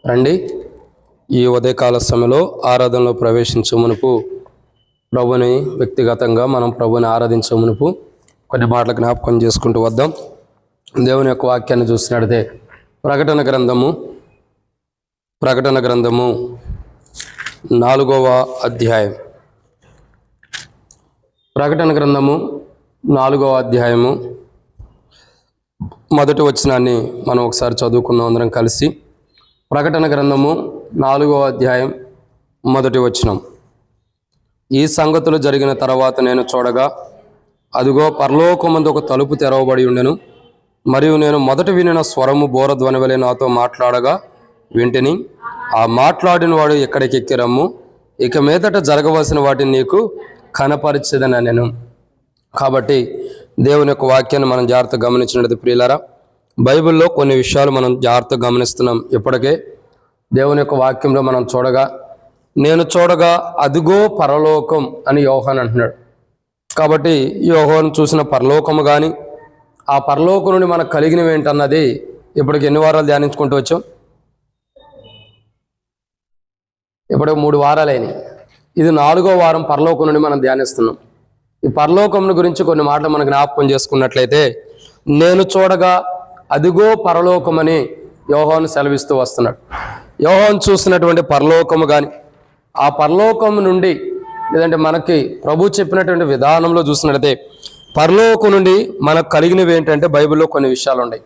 రండి, ఈ ఉదయకాల సమయంలో ఆరాధనలో ప్రవేశించే మునుపు ప్రభుని వ్యక్తిగతంగా మనం ప్రభుని ఆరాధించే మునుపు కొన్ని మాటలు జ్ఞాపకం చేసుకుంటూ వద్దాం. దేవుని యొక్క వాక్యాన్ని చూసినట్లయితే ప్రకటన గ్రంథము 4వ అధ్యాయం. ప్రకటన గ్రంథము 4వ అధ్యాయము మొదటి వచనాన్ని మనం ఒకసారి చదువుకుందాం అందరం కలిసి. ప్రకటన గ్రంథము 4వ అధ్యాయం మొదటి వచనం. ఈ సంగతులు జరిగిన తర్వాత నేను చూడగా, అదిగో పరలోకమందు ఒక తలుపు తెరవబడి ఉండెను. మరియు నేను మొదట వినిన స్వరము బోరధ్వని వలె నాతో మాట్లాడగా వింటిని. ఆ మాట్లాడిన వాడు ఎక్కడికి ఎక్కి రమ్ము, ఇక మీదట జరగవలసిన వాటిని నీకు కనపరిచేదని నేను. కాబట్టి దేవుని యొక్క వాక్యాన్ని మనం జాగ్రత్తగా గమనించినట్టు ప్రియులారా, బైబిల్లో కొన్ని విషయాలు మనం జాగ్రత్తగా గమనిస్తున్నాం. ఇప్పటికే దేవుని యొక్క వాక్యంలో మనం చూడగా, నేను చూడగా అదిగో పరలోకం అని యోహాను అంటున్నాడు. కాబట్టి యోహాను చూసిన పరలోకము కానీ ఆ పరలోకం నుండి మనకు కలిగినవి ఏంటన్నది ఇప్పటికి ఎన్ని వారాలు ధ్యానించుకుంటూ వచ్చాం? ఇప్పుడు 3 వారాలైనవి. ఇది 4వ వారం పరలోకం నుండి మనం ధ్యానిస్తున్నాం. ఈ పరలోకం గురించి కొన్ని మాటలు మనం జ్ఞాపకం చేసుకున్నట్లయితే, నేను చూడగా అదిగో పరలోకమని యోహాను సెలవిస్తూ వస్తున్నాడు. యోహాను చూసినటువంటి పరలోకము కానీ ఆ పరలోకం నుండి, లేదంటే మనకి ప్రభు చెప్పినటువంటి విధానంలో చూసినట్లయితే పరలోకం నుండి మనకు కలిగినవి ఏంటంటే బైబిల్లో కొన్ని విషయాలు ఉన్నాయి.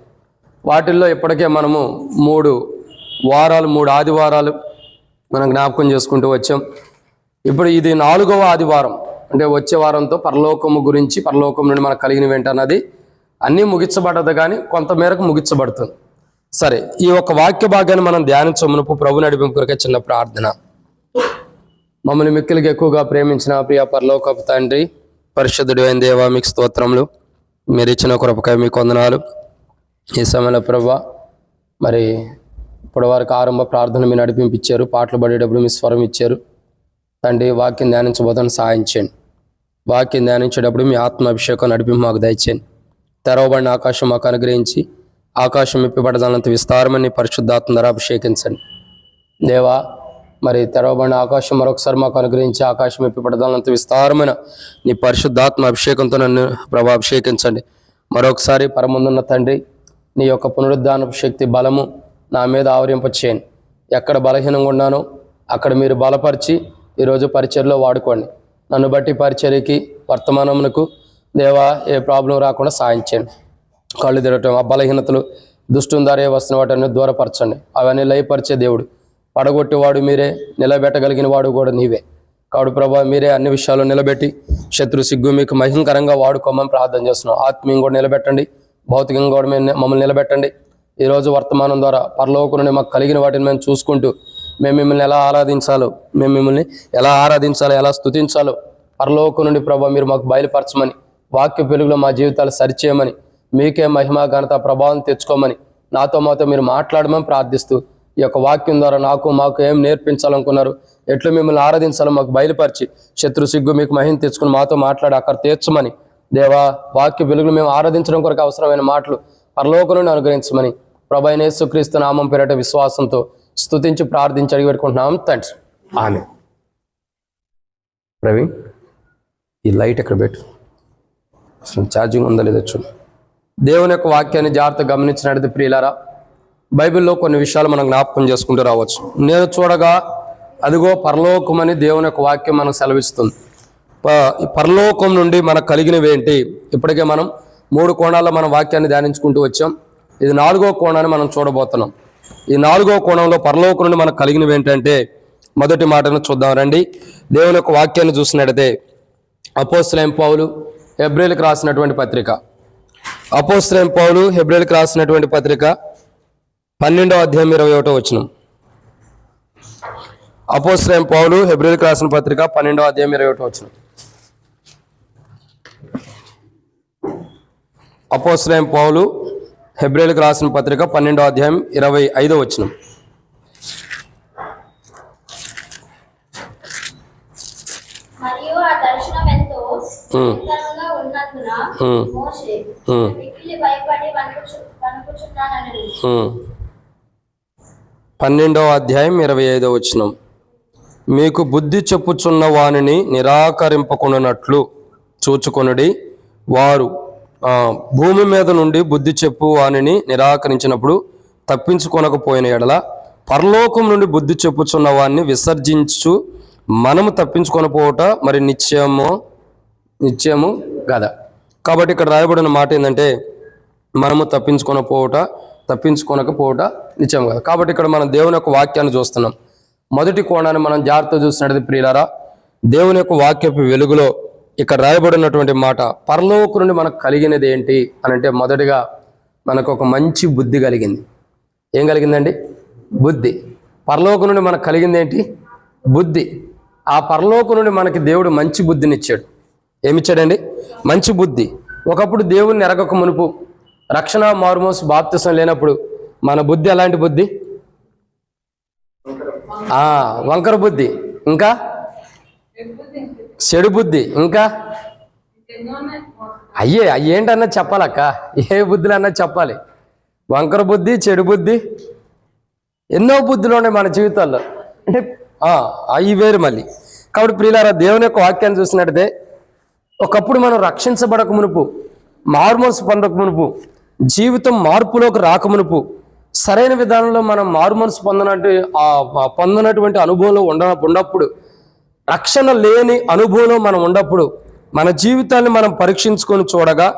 వాటిల్లో ఇప్పటికే మనము 3 ఆదివారాలు మనం జ్ఞాపకం చేసుకుంటూ వచ్చాం. ఇప్పుడు ఇది 4వ ఆదివారం, అంటే వచ్చే వారంతో పరలోకము గురించి, పరలోకం నుండి మనకు కలిగినవి ఏంటన్నది అన్నీ ముగించబడదు, కానీ కొంతమేరకు ముగించబడుతుంది. సరే, ఈ యొక్క వాక్య భాగాన్ని మనం ధ్యానించమునుపు ప్రభు నడిపింపు కొరకే చిన్న ప్రార్థన. మమ్మల్ని మిక్కిలికి ఎక్కువగా ప్రేమించిన ప్రియ పరలోకపు తండ్రి, పరిశుద్ధుడు అయిన దేవా, మీకు స్తోత్రములు. మీరు ఇచ్చిన కృపకై మీకు వందనాలు. ఈ సమయంలో ప్రభా, మరి ఇప్పటి వరకు ఆరంభ ప్రార్థన మీరు నడిపించారు, పాటలు పడేటప్పుడు మీ స్వరం ఇచ్చారు తండ్రి. వాక్యం ధ్యానించబోతాను సహాయం చేయండి. వాక్యం ధ్యానించేటప్పుడు మీ ఆత్మ అభిషేకం నడిపి మాకు దయచేయండి. తెరవబడిన ఆకాశం మాకు అనుగ్రహించి, ఆకాశం ఇప్పిపడదానంత విస్తారమని పరిశుద్ధాత్మ ద్వారా అభిషేకించండి దేవా. మరి తెరవబడిన ఆకాశం మరొకసారి మాకు అనుగ్రహించి, ఆకాశం ఇప్పిపడదానంత విస్తారమైన నీ పరిశుద్ధాత్మ అభిషేకంతో నన్ను ప్రభా అభిషేకించండి. మరొకసారి పరముందున్న తండ్రి, నీ యొక్క పునరుద్ధానపు శక్తి బలము నా మీద ఆవరింపచేయండి. ఎక్కడ బలహీనంగా ఉన్నానో అక్కడ మీరు బలపరిచి ఈరోజు పరిచర్లో వాడుకోండి. నన్ను బట్టి పరిచర్యకి, వర్తమానమునకు దేవా ఏ ప్రాబ్లం రాకుండా సాయం చేయండి. కళ్ళు తిరగటం, ఆ బలహీనతలు, దుష్టుని దారే వస్తున్న వాటిని దూరపరచండి. అవన్నీ లయపరిచే దేవుడు, పడగొట్టేవాడు మీరే, నిలబెట్టగలిగిన వాడు కూడా నీవే. కాబట్టి ప్రభా, మీరే అన్ని విషయాలు నిలబెట్టి శత్రు సిగ్గు మీకు మహిమకరంగా వాడుకోమని ప్రార్థన చేస్తున్నాం. ఆత్మీయం కూడా నిలబెట్టండి, భౌతికంగా కూడా మమ్మల్ని నిలబెట్టండి. ఈరోజు వర్తమానం ద్వారా పరలోకం నుండి మాకు కలిగిన వాటిని మేము చూసుకుంటూ మేము మిమ్మల్ని ఎలా ఆరాధించాలో, ఎలా స్తుతించాలో పరలోకం నుండి ప్రభా మీరు మాకు బయలుపరచమని, వాక్య వెలుగులో మా జీవితాలు సరిచేయమని, మీకే మహిమ ఘనత ప్రభావం తెచ్చుకోమని, నాతో మాతో మీరు మాట్లాడమని ప్రార్థిస్తూ, ఈ యొక్క వాక్యం ద్వారా మాకు ఏం నేర్పించాలనుకున్నారు, ఎట్లు మిమ్మల్ని ఆరాధించాలో మాకు బయలుపరిచి, శత్రు సిగ్గు మీకు మహిమ తెచ్చుకుని మాతో మాట్లాడి అక్కడ తీర్చమని దేవా, వాక్య వెలుగులు మేము ఆరాధించడం కొరకు అవసరమైన మాటలు పరలోకం నుండి అనుగ్రహించమని ప్రభు అయిన యేసుక్రీస్తు నామం పేరిట విశ్వాసంతో స్తుతించి ప్రార్థించి అడిగి పెట్టుకుంటున్నాం తండ్రి, ఆమేన్. ప్రవీణ్, ఈ లైట్ ఎక్కడ పెట్టు, అసలు ఛార్జింగ్ ఉందా లేదా చూడు. దేవుని యొక్క వాక్యాన్ని జాగ్రత్తగా గమనించినట్టు ప్రియులారా, బైబిల్లో కొన్ని విషయాలు మనం జ్ఞాపకం చేసుకుంటూ రావచ్చు. నేను చూడగా అదిగో పరలోకం అని దేవుని యొక్క వాక్యం మనకు సెలవిస్తుంది. పరలోకం నుండి మనకు కలిగినవి ఏంటి? ఇప్పటికే మనం 3 కోణాల్లో మన వాక్యాన్ని ధ్యానించుకుంటూ వచ్చాం. ఇది 4వ కోణాన్ని మనం చూడబోతున్నాం. ఈ 4వ కోణంలో పరలోకం నుండి మనకు కలిగినవి ఏంటంటే, మొదటి మాటను చూద్దాం రండి. దేవుని యొక్క వాక్యాన్ని చూసినట్టయితే అపోస్తలుడైన పౌలు హెబ్రీయులకు రాసినటువంటి పత్రిక, 12వ అధ్యాయం 21వ వచనం. అపోస్తలుడైన పౌలు హెబ్రీయులకు రాసిన పత్రిక 12వ అధ్యాయం 21వ వచనం. అపోస్తలుడైన పౌలు హెబ్రీయులకు రాసిన పత్రిక 12వ అధ్యాయం 25వ వచనం. మరియు ఆ దర్శనం ఎంతో భయంకరంగా ఉన్నందున మోషే మిక్కిలి భయపడి వణుకుచున్నానని. 12వ అధ్యాయం 25వ వచనం. మీకు బుద్ధి చెప్పుచున్న వానిని నిరాకరింపకున్నట్లు చూచుకొనుడి. వారు భూమి మీద నుండి బుద్ధి చెప్పు వానిని నిరాకరించినప్పుడు తప్పించుకొనకపోయిన ఎడల పరలోకం నుండి బుద్ధి చెప్పుచున్న వాడిని విసర్జించు మనము తప్పించుకొనపోవట మరి నిశ్చయము కదా. కాబట్టి ఇక్కడ రాయబడిన మాట ఏంటంటే మనము తప్పించుకొనకపోవట నిశ్చయం కదా. కాబట్టి ఇక్కడ మనం దేవుని యొక్క వాక్యాన్ని చూస్తున్నాం. మొదటి కోణాన్ని మనం జాగ్రత్త చూసినట్టు ప్రియులారా, దేవుని యొక్క వాక్యపు వెలుగులో ఇక్కడ రాయబడినటువంటి మాట పరలోకం నుండి మనకు కలిగినది ఏంటి అని అంటే, మొదటిగా మనకు ఒక మంచి బుద్ధి కలిగింది. ఏం కలిగిందండి? బుద్ధి. పరలోకం నుండి మనకు కలిగింది ఏంటి? బుద్ధి. ఆ పరలోకం నుండి మనకి దేవుడు మంచి బుద్ధినిచ్చాడు. ఏమిచ్చాడండి? మంచి బుద్ధి. ఒకప్పుడు దేవుణ్ణి ఎరగక మునుపు, రక్షణ మారుమోసు బాప్తిసం లేనప్పుడు మన బుద్ధి ఎలాంటి బుద్ధి? వంకర బుద్ధి, ఇంకా చెడు బుద్ధి, ఇంకా అయ్యేంటన్నది చెప్పాలక్క. ఏ బుద్ధులు అన్నది చెప్పాలి. వంకర బుద్ధి, చెడు బుద్ధి, ఎన్నో బుద్ధులు ఉన్నాయి మన జీవితాల్లో. అంటే అవి వేరు మళ్ళీ. కాబట్టి ప్రియులారా, దేవుని యొక్క వాక్యాన్ని చూసినట్టయితే ఒకప్పుడు మనం రక్షించబడక మునుపు, మారుమనసు పొందక మునుపు, జీవితం మార్పులోకి రాకమునుపు, సరైన విధానంలో మనం మారుమనసు పొందనటువంటి అనుభవంలో ఉన్నప్పుడు, రక్షణ లేని అనుభవంలో మనం ఉన్నప్పుడు, మన జీవితాన్ని మనం పరీక్షించుకొని చూడగా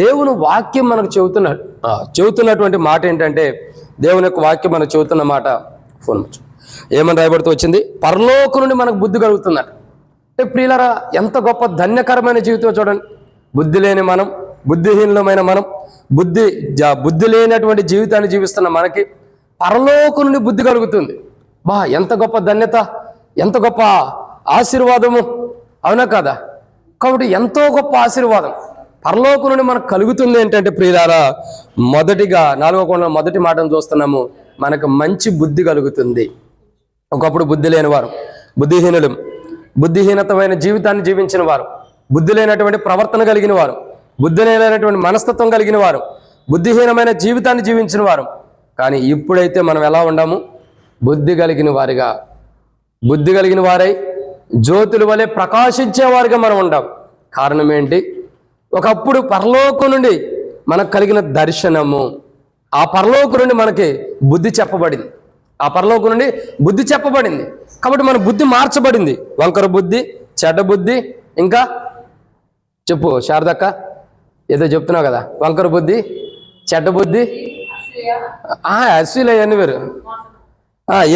దేవుని వాక్యం మనకు చెబుతున్నటువంటి మాట ఏంటంటే, దేవుని యొక్క వాక్యం మనకు చెబుతున్న మాట ఏమని రాయబడుతూ వచ్చింది? పరలోకం నుండి మనకు బుద్ధి కలుగుతుందట. అంటే ప్రియులారా, ఎంత గొప్ప ధన్యకరమైన జీవితం చూడండి. బుద్ధి లేని మనం, బుద్ధిహీనమైన మనం, బుద్ధి లేనటువంటి జీవితాన్ని జీవిస్తున్న మనకి పరలోకం నుండి బుద్ధి కలుగుతుంది. ఎంత గొప్ప ధన్యత, ఎంత గొప్ప ఆశీర్వాదము, అవునా కదా? కాబట్టి ఎంతో గొప్ప ఆశీర్వాదం పరలోకం నుండి మనకు కలుగుతుంది. ఏంటంటే ప్రియులారా, మొదటిగా 4వ కోణం మొదటి మాటను చూస్తున్నాము, మనకు మంచి బుద్ధి కలుగుతుంది. ఒకప్పుడు బుద్ధి లేని వారు, బుద్ధిహీనతమైన జీవితాన్ని జీవించిన వారు, బుద్ధి లేనటువంటి ప్రవర్తన కలిగిన వారు, బుద్ధి లేనటువంటి మనస్తత్వం కలిగిన వారు, బుద్ధిహీనమైన జీవితాన్ని జీవించిన వారు. కానీ ఇప్పుడైతే మనం ఎలా ఉండాము? బుద్ధి కలిగిన వారై జ్యోతుల వలె ప్రకాశించేవారుగా మనం ఉండాం. కారణం ఏంటి? ఒకప్పుడు పరలోకం నుండి మనకు కలిగిన దర్శనము, ఆ పరలోకం నుండి మనకి బుద్ధి చెప్పబడింది. కాబట్టి మన బుద్ధి మార్చబడింది. వంకర బుద్ధి, చెడ్డ బుద్ధి, ఇంకా చెప్పు శారదక్క, ఏదో చెప్తున్నావు కదా, వంకర బుద్ధి, చెడ్డ బుద్ధి, అసూలు అవన్నీ వేరు.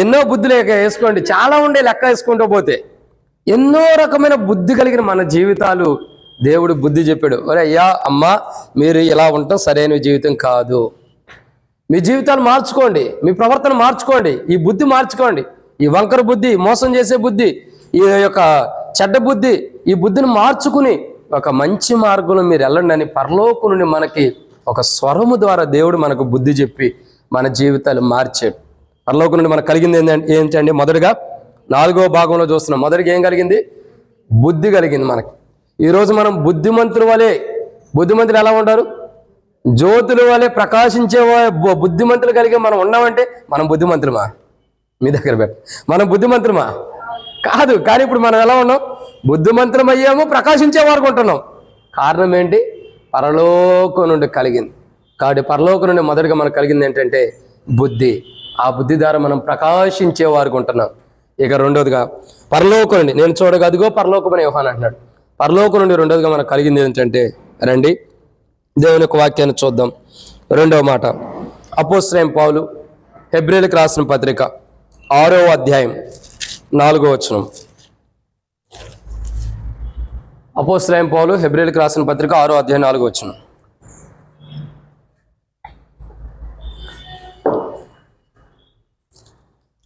ఎన్నో బుద్ధులు వేసుకోండి, చాలా ఉండే లెక్క వేసుకుంటూ పోతే ఎన్నో రకమైన బుద్ధి కలిగిన మన జీవితాలు దేవుడు బుద్ధి చెప్పాడు. ఒరే అయ్యా, అమ్మా, మీరు ఇలా ఉండటం సరైన జీవితం కాదు. మీ జీవితాలు మార్చుకోండి, మీ ప్రవర్తన మార్చుకోండి, ఈ బుద్ధి మార్చుకోండి. ఈ వంకర బుద్ధి, మోసం చేసే బుద్ధి, ఈ యొక్క చెడ్డ బుద్ధి, ఈ బుద్ధిని మార్చుకుని ఒక మంచి మార్గంలో మీరు వెళ్ళండి అని పరలోకం నుండి మనకి ఒక స్వరము ద్వారా దేవుడు మనకు బుద్ధి చెప్పి మన జీవితాలు మార్చాడు. పరలోకం నుండి మనకు కలిగింది ఏంటండి? మొదటిగా 4వ భాగంలో చూస్తున్నాం. మొదటిగా ఏం కలిగింది? బుద్ధి కలిగింది మనకి. ఈరోజు మనం బుద్ధిమంతులు ఎలా ఉంటారు? జ్యోతుల వలె ప్రకాశించే బుద్ధిమంతులు కలిగి మనం ఉన్నామంటే మనం బుద్ధిమంతులమా? మీ దగ్గర మనం బుద్ధిమంతులమా? కాదు. కానీ ఇప్పుడు మనం ఎలా ఉన్నాం? బుద్ధిమంతులం అయ్యాము, ప్రకాశించేవారు ఉంటున్నాం. కారణం ఏంటి? పరలోకం నుండి కలిగింది. కాబట్టి పరలోకం నుండి మొదటిగా మనకు కలిగింది ఏంటంటే బుద్ధి. ఆ బుద్ధి ద్వారా మనం ప్రకాశించేవారు ఉంటున్నాం. ఇక రెండోదిగా పరలోకం నుండి, నేను చూడగా అదిగో పరలోకం అని యోహాను అంటున్నాడు. పరలోకం నుండి రెండోదిగా మనకు కలిగింది ఏంటంటే, రండి దేవుని యొక్క వాక్యాన్ని చూద్దాం. 2వ మాట, అపోస్తలుడైన పౌలు హెబ్రీయులకు రాసిన పత్రిక 6వ అధ్యాయం 4వ వచనం. అపోస్తలుడైన పౌలు హెబ్రీయులకు రాసిన పత్రిక 6వ అధ్యాయం 4వ వచనం.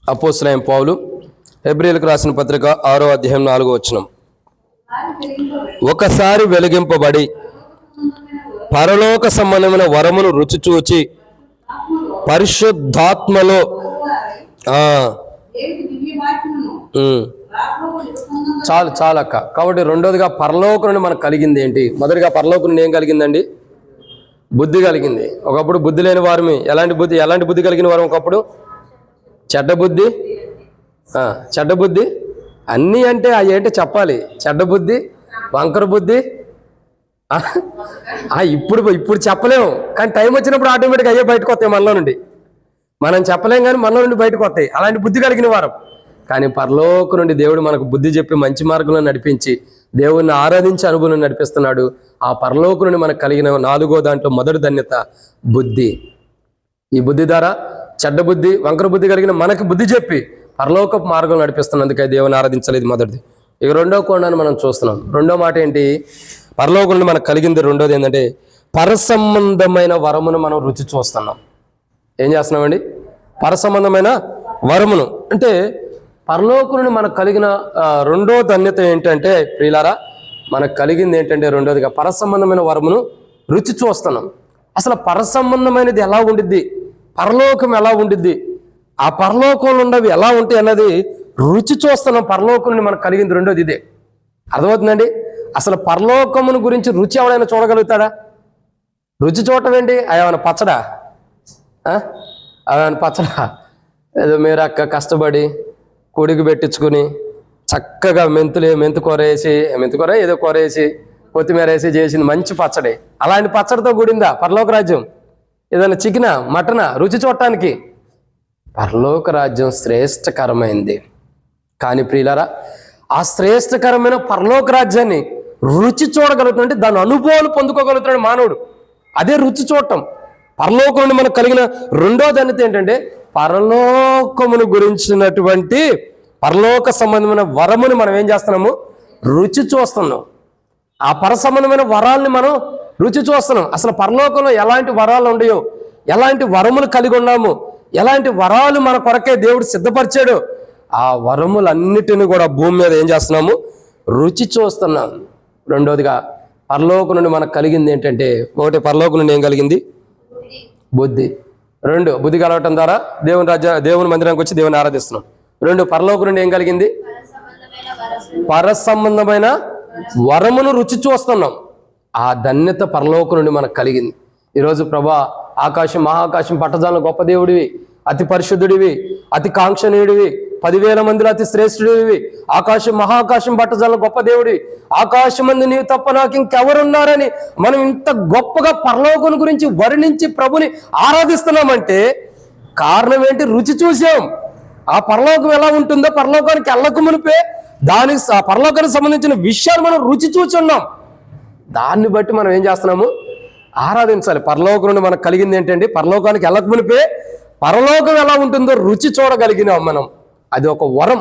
అపోస్తలుడైన పౌలు హెబ్రీయులకు రాసిన పత్రిక 6వ అధ్యాయం 4వ వచనం. ఒకసారి వెలిగింపబడి పరలోక సంబంధమైన వరమును రుచి చూచి పరిశుద్ధాత్మలో చాలక్క. కాబట్టి రెండోదిగా పరలోకం నుండి మనకు కలిగింది ఏంటి? మొదటిగా పరలోకం నుండి ఏం కలిగిందండి? బుద్ధి కలిగింది. ఒకప్పుడు బుద్ధి లేని వారిని, ఎలాంటి బుద్ధి కలిగిన వారు? ఒకప్పుడు చెడ్డ బుద్ధి, చెడ్డ బుద్ధి అన్నీ అంటే అవి ఏంటో చెప్పాలి. చెడ్డ బుద్ధి, వంకర బుద్ధి, ఇప్పుడు చెప్పలేము, కానీ టైం వచ్చినప్పుడు ఆటోమేటిక్గా అయ్యే బయటకు వస్తాయి మనలో నుండి. మనం చెప్పలేం కానీ మనలో నుండి బయటకు వస్తాయి అలాంటి బుద్ధి కలిగిన వారం. కానీ పరలోకం నుండి దేవుడు మనకు బుద్ధి చెప్పి మంచి మార్గంలో నడిపించి దేవుణ్ణి ఆరాధించి అనుభవం నడిపిస్తున్నాడు. ఆ పరలోకం నుండి మనకు కలిగిన 4వ దాంట్లో మొదటి ధన్యత బుద్ధి. ఈ బుద్ధి ద్వారా చెడ్డ బుద్ధి, వంకర బుద్ధి కలిగిన మనకి బుద్ధి చెప్పి పరలోకపు మార్గం నడిపిస్తున్నందుకే దేవుని ఆరాధించలేదు. మొదటిది. ఇక రెండో కోణాన్ని మనం చూస్తున్నాం. రెండో మాట ఏంటి? పరలోకం నుండి మనకు కలిగింది రెండోది ఏంటంటే పరసంబంధమైన వరమును మనం రుచి చూస్తున్నాం. ఏం చేస్తున్నామండి? పరసంబంధమైన వరమును. అంటే పరలోకం నుండి మనకు కలిగిన రెండో ధన్యత ఏంటంటే ప్రియులారా, మనకు కలిగింది ఏంటంటే రెండోదిగా పరసంబంధమైన వరమును రుచి చూస్తున్నాం. అసలు పరసంబంధమైనది ఎలా ఉండిద్ది, పరలోకం ఎలా ఉండిద్ది, ఆ పరలోకంలో ఉండవి ఎలా ఉంటాయి అన్నది రుచి చూస్తున్నాం. పరలోకం నుండి మనకు కలిగింది రెండోది ఇదే. అర్థమవుతుందండి? అసలు పరలోకమును గురించి రుచి ఎవడైనా చూడగలుగుతాడా? రుచి చూడటం ఏంటి? ఏమైనా పచ్చడా? ఏమైనా పచ్చడా? ఏదో మీరు అక్క కష్టపడి కొడికి పెట్టించుకుని చక్కగా మెంతు కూర ఏదో కూర వేసి కొత్తిమీర వేసి చేసింది మంచి పచ్చడి. అలాంటి పచ్చడితో కూడిందా పరలోక రాజ్యం? ఏదైనా చికెనా, మటనా రుచి చూడటానికి? పరలోక రాజ్యం శ్రేష్టకరమైంది. కానీ ప్రియులారా, ఆ శ్రేష్టకరమైన పరలోక రాజ్యాన్ని రుచి చూడగలుగుతుంటే దాని అనుభవాలు పొందుకోగలుగుతున్నాడు మానవుడు. అదే రుచి చూడటం. పరలోకం నుండి మనకు కలిగిన రెండో ధన్యత ఏంటంటే పరలోకమును గురించినటువంటి పరలోక సంబంధమైన వరముని మనం ఏం చేస్తున్నాము? రుచి చూస్తున్నాం. ఆ పరసంబంధమైన వరాల్ని మనం రుచి చూస్తున్నాం. అసలు పరలోకంలో ఎలాంటి వరాలు ఉన్నాయో, ఎలాంటి వరములు కలిగి ఉన్నాము, ఎలాంటి వరాలు మన కొరకే దేవుడు సిద్ధపరిచాడు, ఆ వరములన్నిటిని కూడా భూమి మీద ఏం చేస్తున్నాము? రుచి చూస్తున్నాం. రెండోదిగా పరలోకం నుండి మనకు కలిగింది ఏంటంటే, ఒకటి పరలోకం నుండి ఏం కలిగింది? బుద్ధి. రెండు, బుద్ధి కలగటం ద్వారా దేవుని మందిరానికి వచ్చి దేవుని ఆరాధిస్తున్నాం. రెండు, పరలోకం నుండి ఏం కలిగింది? పరసంబంధమైన వరమును రుచి చూస్తున్నాం. ఆ ధన్యత పరలోకం నుండి మనకు కలిగింది. ఈరోజు ప్రభా, ఆకాశం మహాకాశం పట్టజాలను గొప్ప దేవుడివి, అతి పరిశుద్ధుడివి, అతి కాంక్షణీయుడివి, 10,000 మందిలో అతి శ్రేష్ఠుడివి, ఆకాశం మహాకాశం పట్టజాలను గొప్ప దేవుడివి, ఆకాశం మంది నీవు తప్ప నాకు ఇంకెవరున్నారని మనం ఇంత గొప్పగా పరలోకం గురించి వర్ణించి ప్రభుని ఆరాధిస్తున్నామంటే కారణం ఏంటి? రుచి చూసాం. ఆ పరలోకం ఎలా ఉంటుందో పరలోకానికి వెళ్ళక మునిపే దానికి పరలోకానికి సంబంధించిన విషయాలు మనం రుచి చూచున్నాం. దాన్ని బట్టి మనం ఏం చేస్తున్నాము? ఆరాధించాలి. పరలోకం నుండి మనకు కలిగింది ఏంటంటే పరలోకానికి వెళ్ళక మునిపే పరలోకం ఎలా ఉంటుందో రుచి చూడగలిగినాం మనం. అది ఒక వరం.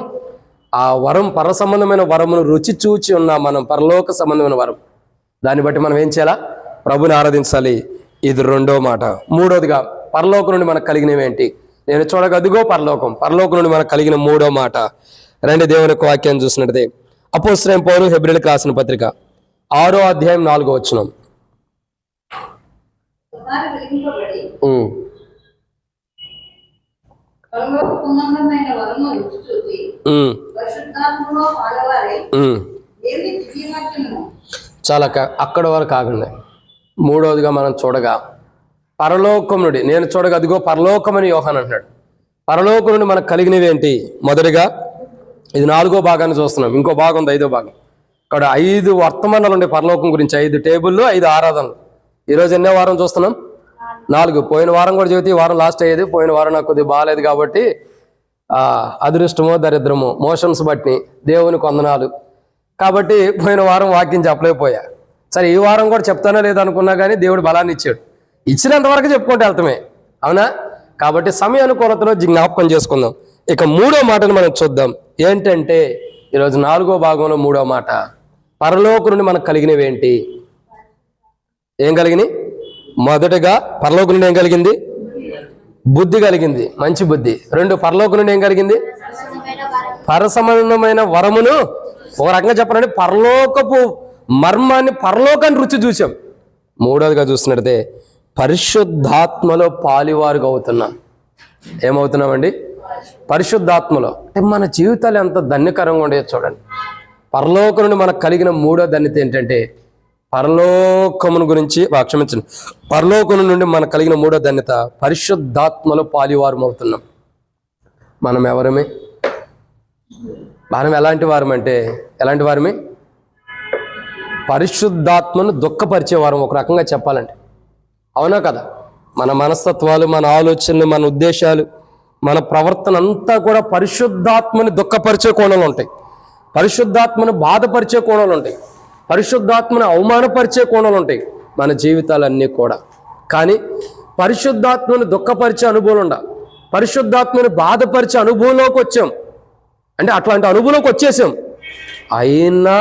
ఆ వరం పరసంబంధమైన వరమును రుచి చూచి ఉన్నాం మనం, పరలోక సంబంధమైన వరం. దాన్ని బట్టి మనం ఏం చేయాలా? ప్రభుని ఆరాధించాలి. ఇది రెండో మాట. మూడోదిగా పరలోకం నుండి మనకు కలిగినవి ఏంటి? నేను చూడగదిగో పరలోకం. పరలోకం నుండి మనకు కలిగిన మూడో మాట. రెండు, దేవుని యొక్క వాక్యాన్ని చూసినట్లయితే అపోస్తలుడైన పౌలు హెబ్రీయులకు రాసిన పత్రిక 6వ అధ్యాయం 4వ వచనం. చాలా అక్కడ వరకు ఆగండి. మూడవదిగా మనం చూడగా పరలోకం నుండి నేను చూడగా అదిగో పరలోకం అని యోహాను అంటున్నాడు. పరలోకం నుండి మనకు కలిగినవి ఏంటి? మొదటిగా ఇది 4వ భాగాన్ని చూస్తున్నాం. ఇంకో భాగం ఉంది, 5వ భాగం. ఇక్కడ 5 వర్తమానాలు ఉండే పరలోకం గురించి, 5 టేబుల్లో 5 ఆరాధనలు. ఈరోజు ఎన్నో వారం చూస్తున్నాం? 4. పోయిన వారం కూడా చెబితే ఈ వారం లాస్ట్ అయ్యేది. పోయిన వారం నాకు కొద్దిగా బాగాలేదు కాబట్టి అదృష్టమో దరిద్రమో మోషన్స్ బట్టి దేవునికి వందనాలు కాబట్టి పోయిన వారం వాక్యం చెప్పలేకపోయా. సరే, ఈ వారం కూడా చెప్తానో లేదనుకున్నా కానీ దేవుడు బలాన్ని ఇచ్చాడు. ఇచ్చినంత వరకు చెప్పుకుంటే వెళ్తామే, అవునా? కాబట్టి సమయానుకూలతలో జ్ఞాపకం చేసుకుందాం. ఇక మూడో మాటను మనం చూద్దాం. ఏంటంటే ఈరోజు 4వ భాగంలో 3వ మాట, పరలోకం నుండి మనకు కలిగినవి ఏంటి? ఏం కలిగినాయి? మొదటగా పరలోకం నుండి ఏం కలిగింది? బుద్ధి కలిగింది, మంచి బుద్ధి. 2, పరలోకం నుండి ఏం కలిగింది? పరసంబంధమైన వరమును. ఒక రకంగా చెప్పాలంటే పరలోకపు మర్మాన్ని, పరలోకాన్ని రుచి చూసాం. మూడవదిగా చూస్తున్నట్టే పరిశుద్ధాత్మలో పాలివారుగా అవుతున్నాం. ఏమవుతున్నామండి? పరిశుద్ధాత్మలో. అంటే మన జీవితాలు ఎంత ధన్యకరంగా ఉండేది చూడండి. పరలోకం నుండి మనకు కలిగిన మూడో ధన్యత ఏంటంటే పరలోకమును గురించి క్షమించండి, పరలోకం నుండి మనకు కలిగిన మూడో ధన్యత పరిశుద్ధాత్మలో పాలివారం అవుతున్నాం. మనం ఎవరమే? మనం ఎలాంటి వారమే? పరిశుద్ధాత్మను దుఃఖపరిచేవారం, ఒక రకంగా చెప్పాలంటే. అవునా కదా? మన మనస్తత్వాలు, మన ఆలోచనలు, మన ఉద్దేశాలు, మన ప్రవర్తన అంతా కూడా పరిశుద్ధాత్మని దుఃఖపరిచే కోణాలు ఉంటాయి, పరిశుద్ధాత్మను బాధపరిచే కోణాలు ఉంటాయి, పరిశుద్ధాత్మను అవమానపరిచే కోణాలు ఉంటాయి మన జీవితాలన్నీ కూడా. కానీ పరిశుద్ధాత్మను దుఃఖపరిచే అనుభవం ఉండ, పరిశుద్ధాత్మను బాధపరిచే అనుభవంలోకి వచ్చాం అంటే అట్లాంటి అనుభవంలోకి వచ్చేసాం. అయినా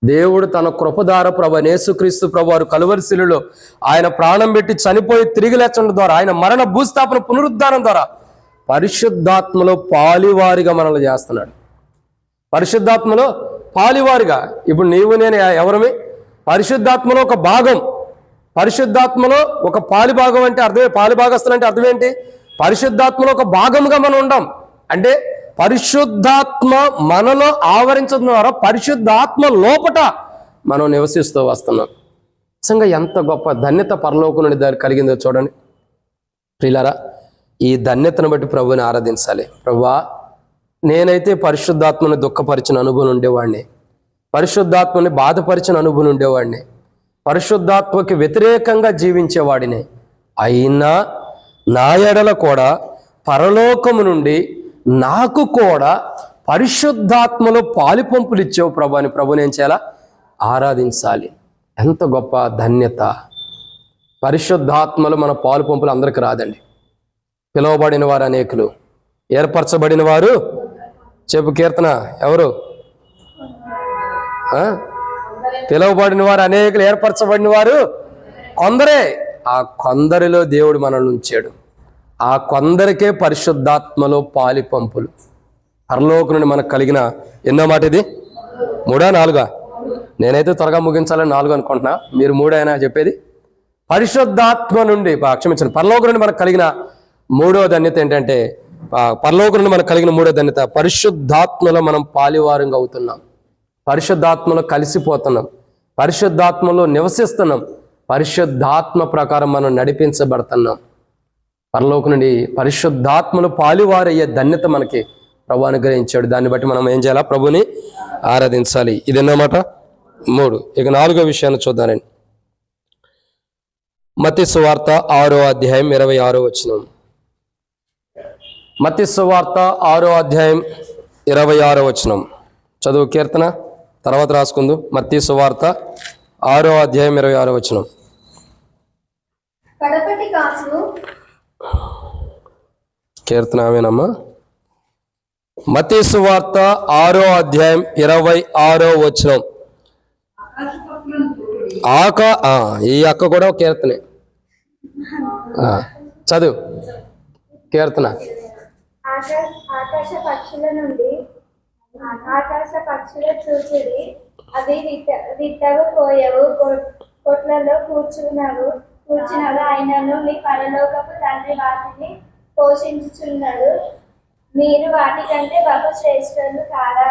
దేవుడు తన కృపధార ప్రభు యేసుక్రీస్తు ప్రభు వారు కలువరి శిలువలో ఆయన ప్రాణం పెట్టి చనిపోయి తిరిగి లేచడం ద్వారా, ఆయన మరణ భూస్థాపన పునరుద్ధానం ద్వారా పరిశుద్ధాత్మలో పాలివారిగా మనల్ని చేస్తున్నాడు. పరిశుద్ధాత్మలో పాలివారిగా. ఇప్పుడు నీవు నేను ఎవరమే? పరిశుద్ధాత్మలో ఒక భాగం. పరిశుద్ధాత్మలో ఒక పాలిభాగం అంటే అర్థమే, పాలిభాగస్తులు అంటే అర్థం ఏంటి? పరిశుద్ధాత్మలో ఒక భాగంగా మనం ఉండం అంటే పరిశుద్ధాత్మ మనలో ఆవరించడం ద్వారా పరిశుద్ధాత్మ లోపట మనం నివసిస్తూ వస్తున్నాం. నిజంగా ఎంత గొప్ప ధన్యత పరలోకం నుండి కలిగిందో చూడండి ప్రియులారా. ఈ ధన్యతను బట్టి ప్రభువుని ఆరాధించాలి. ప్రభువా, నేనైతే పరిశుద్ధాత్మని దుఃఖపరిచిన అనుభవం ఉండేవాడిని, పరిశుద్ధాత్మని బాధపరిచిన అనుభవం ఉండేవాడిని, పరిశుద్ధాత్మకి వ్యతిరేకంగా జీవించేవాడిని. అయినా నా ఎడల కూడా పరలోకము నుండి నాకు కూడా పరిశుద్ధాత్మలో పాలిపంపులు ఇచ్చావు ప్రభు అని ప్రభుని ఏం చేయాలా? ఆరాధించాలి. ఎంత గొప్ప ధన్యత! పరిశుద్ధాత్మలో మన పాలుపంపులు అందరికీ రాదండి. పిలువబడిన వారు అనేకులు, ఏర్పరచబడిన వారు, చెప్పు కీర్తన, ఎవరు? పిలువబడిన వారు అనేకులు, ఏర్పరచబడిన వారు కొందరే. ఆ కొందరిలో దేవుడు మనల్ని ఉంచాడు. ఆ కొందరికే పరిశుద్ధాత్మలో పాలిపంపులు. పరలోకం నుండి మనకు కలిగిన ఎన్నో మాట ఇది? 3, 4? నేనైతే త్వరగా ముగించాలని 4 అనుకుంటున్నా, మీరు 3 అయినా చెప్పేది. పరిశుద్ధాత్మ నుండి క్షమించండి, పరలోకం నుండి మనకు కలిగిన 3వ ధన్యత ఏంటంటే, పరలోకం నుండి మనకు కలిగిన 3వ ధన్యత పరిశుద్ధాత్మలో మనం పాలివారంగా అవుతున్నాం, పరిశుద్ధాత్మలో కలిసిపోతున్నాం, పరిశుద్ధాత్మలో నివసిస్తున్నాం, పరిశుద్ధాత్మ ప్రకారం మనం నడిపించబడుతున్నాం. పరలోకం నుండి పరిశుద్ధాత్మలు పాలివారయ్యే ధన్యత మనకి ప్రభు అనుగ్రహించాడు. దాన్ని బట్టి మనం ఏం చేయాలా? ప్రభుని ఆరాధించాలి. ఇదన్నమాట 3. ఇక 4వ విషయాన్ని చూద్దానండి. మత్తయి సువార్త 6వ అధ్యాయం 26వ వచనం. మత్తయి సువార్త 6వ అధ్యాయం 26వ వచనం చదువు కీర్తన, తర్వాత రాసుకుందు. మత్తయి సువార్త 6వ అధ్యాయం 26వ వచనం. కడపటి కాసు కీర్తన ఆమెనమ్మా. మత్తయి సువార్త 6వ అధ్యాయం 26వ వచనం. ఈ అక్క కూడా ఒక కీర్తనే. చదువు కీర్తన. ఆకాశ పక్షుల నుండి ఆకాశ పక్షుల చూచిరి, అవి విత్తవు కోయవు, కొట్లలో కూర్చున్నావు, ఆయనను మీ పరలోకపు తండ్రి వాటిని పోషించుచున్నాడు, మీరు వాటికంటే బహు శ్రేష్ఠులు కారా?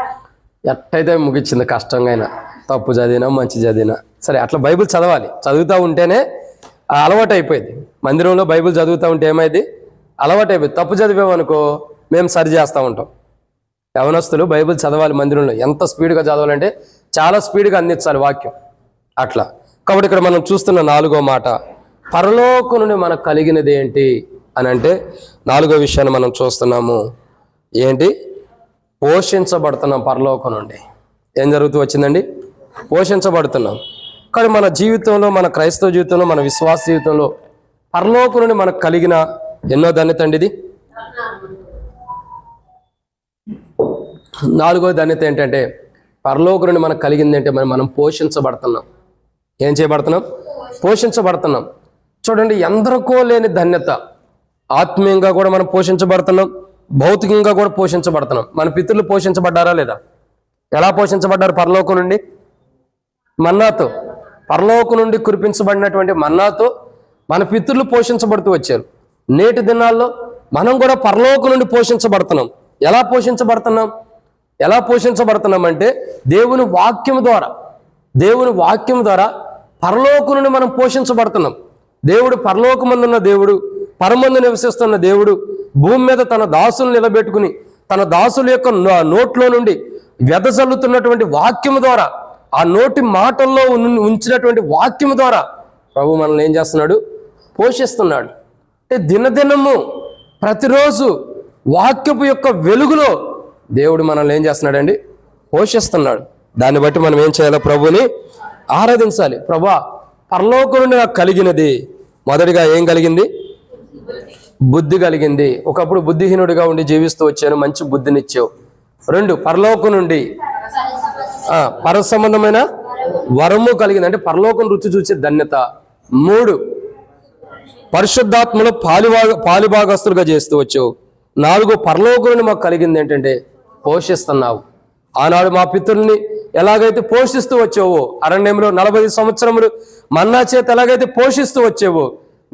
ఎట్టయితే ముగిచ్చింది, కష్టంగా అయినా, తప్పు చదివినా మంచి చదివినా సరే, అట్లా బైబిల్ చదవాలి. చదువుతూ ఉంటేనే అలవాటు అయిపోయింది. మందిరంలో బైబిల్ చదువుతూ ఉంటే ఏమైంది? అలవాటు అయిపోయింది. తప్పు చదివామనుకో మేము సరి చేస్తూ ఉంటాం. యవనస్తులు బైబిల్ చదవాలి మందిరంలో. ఎంత స్పీడ్గా చదవాలంటే చాలా స్పీడ్గా అందించాలి వాక్యం అట్లా. కాబట్టి ఇక్కడ మనం చూస్తున్న 4వ మాట, పరలోకం నుండి మనకు కలిగినది ఏంటి అని అంటే 4వ విషయాన్ని మనం చూస్తున్నాము. ఏంటి? పోషించబడుతున్నాం. పరలోకం నుండి ఏం జరుగుతూ వచ్చిందండి? పోషించబడుతున్నాం. కానీ మన జీవితంలో, మన క్రైస్తవ జీవితంలో, మన విశ్వాస జీవితంలో పరలోకం నుండి మనకు కలిగిన ఎన్నో ధన్యత అండి ఇది. 4వ ధన్యత ఏంటంటే, పరలోకం నుండి మనకు కలిగింది అంటే మనం పోషించబడుతున్నాం. ఏం చేయబడుతున్నాం? పోషించబడుతున్నాం. చూడండి, ఎందరికో లేని ధన్యత. ఆత్మీయంగా కూడా మనం పోషించబడుతున్నాం, భౌతికంగా కూడా పోషించబడుతున్నాం. మన పితరులు పోషించబడ్డారా లేదా? ఎలా పోషించబడ్డారు? పరలోకం నుండి మన్నాతో, పరలోకం నుండి కురిపించబడినటువంటి మన్నాతో మన పితరులు పోషించబడుతూ వచ్చారు. నేటి దినాల్లో మనం కూడా పరలోకం నుండి పోషించబడుతున్నాం. ఎలా పోషించబడుతున్నాం? ఎలా పోషించబడుతున్నాం అంటే దేవుని వాక్యం ద్వారా, దేవుని వాక్యం ద్వారా పరలోకం నుండి మనం పోషించబడుతున్నాం. దేవుడు పరలోకమందున్న దేవుడు, పరమందు నివసిస్తున్న దేవుడు, భూమి మీద తన దాసులను నిలబెట్టుకుని తన దాసుల యొక్క నోట్లో నుండి వెదజల్లుతున్నటువంటి వాక్యము ద్వారా, ఆ నోటి మాటల్లో ఉంచినటువంటి వాక్యము ద్వారా ప్రభు మనల్ని ఏం చేస్తున్నాడు? పోషిస్తున్నాడు. అంటే దినదినము ప్రతిరోజు వాక్యపు యొక్క వెలుగులో దేవుడు మనల్ని ఏం చేస్తున్నాడండి? పోషిస్తున్నాడు. దాన్ని బట్టి మనం ఏం చేయాలో? ప్రభుని ఆరాధించాలి. ప్రభా, పరలోకం నుండి నాకు కలిగినది, మొదటిగా ఏం కలిగింది? బుద్ధి కలిగింది. ఒకప్పుడు బుద్ధిహీనుడిగా ఉండి జీవిస్తూ వచ్చాను, మంచి బుద్ధినిచ్చావు. 2, పరలోకం నుండి పర సంబంధమైన వరము కలిగింది, అంటే పరలోకం రుచి చూసే ధన్యత. 3, పరిశుద్ధాత్మలో పాలిభాగస్తులుగా చేస్తూ వచ్చావు. 4, పరలోకం నుండి మాకు కలిగింది ఏంటంటే పోషిస్తున్నావు. ఆనాడు మా పితరుల్ని ఎలాగైతే పోషిస్తూ వచ్చావో, అరణ్యంలో 40 సంవత్సరములు మన్నా చేత ఎలాగైతే పోషిస్తూ వచ్చావో,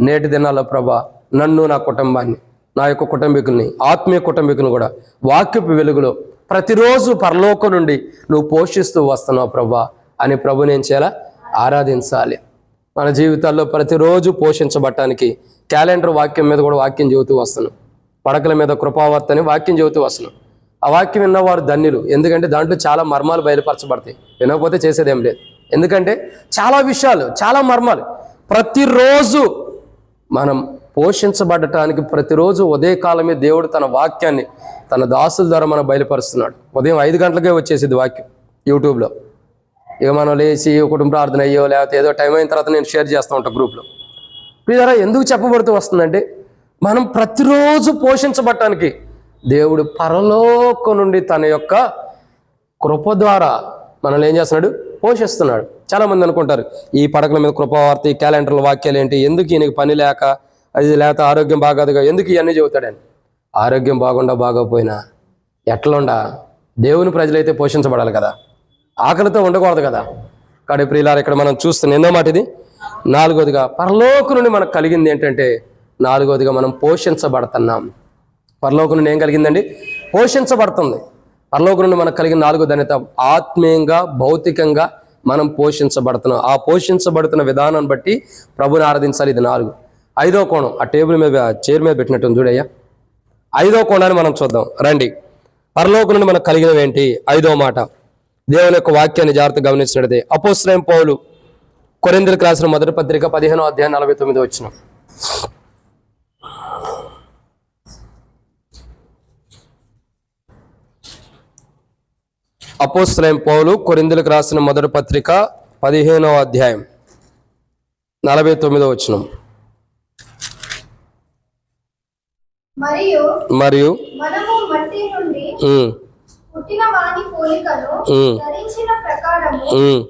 నేటి దినాల్లో ప్రభా నన్ను, నా కుటుంబాన్ని, నా యొక్క కుటుంబీకుల్ని, ఆత్మీయ కుటుంబీకుని కూడా వాక్యపు వెలుగులో ప్రతిరోజు పరలోకం నుండి నువ్వు పోషిస్తూ వస్తున్నావు ప్రభా అని ప్రభుని ఏం చేయాలా? ఆరాధించాలి. మన జీవితాల్లో ప్రతిరోజు పోషించబడటానికి క్యాలెండర్ వాక్యం మీద కూడా వాక్యం చెబుతూ వస్తున్నాం. పడకల మీద కృపావర్తని వాక్యం చెబుతూ వస్తున్నాం. ఆ వాక్యం విన్నవారు ధన్యులు, ఎందుకంటే దాంట్లో చాలా మర్మాలు బయలుపరచబడతాయి. వినకపోతే చేసేదేం లేదు, ఎందుకంటే చాలా విషయాలు, చాలా మర్మాలు. ప్రతిరోజు మనం పోషించబడటానికి ప్రతిరోజు ఉదయకాలమే దేవుడు తన వాక్యాన్ని తన దాసుల ద్వారా మనం బయలుపరుస్తున్నాడు. ఉదయం 5 గంటలకే వచ్చేసింది వాక్యం యూట్యూబ్లో. ఇక మనం లేచి కుటుంబ ప్రార్థన అయ్యో లేకపోతే ఏదో టైం అయిన తర్వాత నేను షేర్ చేస్తూ ఉంటాను గ్రూప్లో. ఈ ద్వారా ఎందుకు చెప్పబడుతూ వస్తుందంటే, మనం ప్రతిరోజు పోషించబడటానికి దేవుడు పరలోకం నుండి తన యొక్క కృప ద్వారా మనల్ని ఏం చేస్తున్నాడు? పోషిస్తున్నాడు. చాలామంది అనుకుంటారు, ఈ పడకల మీద కృపావార్త, ఈ క్యాలెండర్ల వాక్యాలు ఏంటి, ఎందుకు ఈయనకి పని లేక, అది లేకపోతే ఆరోగ్యం బాగాదుగా, ఎందుకు ఇవన్నీ చెబుతాడని. ఆరోగ్యం బాగుండా బాగోపోయినా ఎట్లుండా దేవుని ప్రజలైతే పోషించబడాలి కదా, ఆకలితో ఉండకూడదు కదా. కాబట్టి ప్రియులారా, ఇక్కడ మనం చూస్తున్న ఎన్నో మాట ఇది. 4వదిగా పరలోకం నుండి మనకు కలిగింది ఏంటంటే, 4వదిగా మనం పోషించబడుతున్నాం. పరలోకం నుండి ఏం కలిగిందండి? పోషించబడుతుంది. పరలోకం నుండి మనకు కలిగిన 4వ ధన్యత, ఆత్మీయంగా, భౌతికంగా మనం పోషించబడుతున్నాం. ఆ పోషించబడుతున్న విధానాన్ని బట్టి ప్రభుని ఆరాధించాలి. ఇది 4. 5వ కోణం, ఆ టేబుల్ మీద, చైర్ మీద పెట్టినట్టు చూడయ్యా. 5వ కోణాన్ని మనం చూద్దాం రండి. పరలోకం నుండి మనకు కలిగినవి ఏంటి? 5వ మాట, దేవుని యొక్క వాక్యాన్ని జాగ్రత్తగా గమనించినట్లయితే అపోస్తలుడైన పౌలు కొరింథీయులకు రాసిన మొదటి పత్రిక 15వ అధ్యాయం 49వ వచనం. అపోస్తలుడైన పౌలు కొరింథీయులకు రాసిన మొదటి పత్రిక 15వ అధ్యాయం 49వ వచనం. మరియు మనము మట్టి నుండి పుట్టిన వాని పోలికను ధరించిన ప్రకారము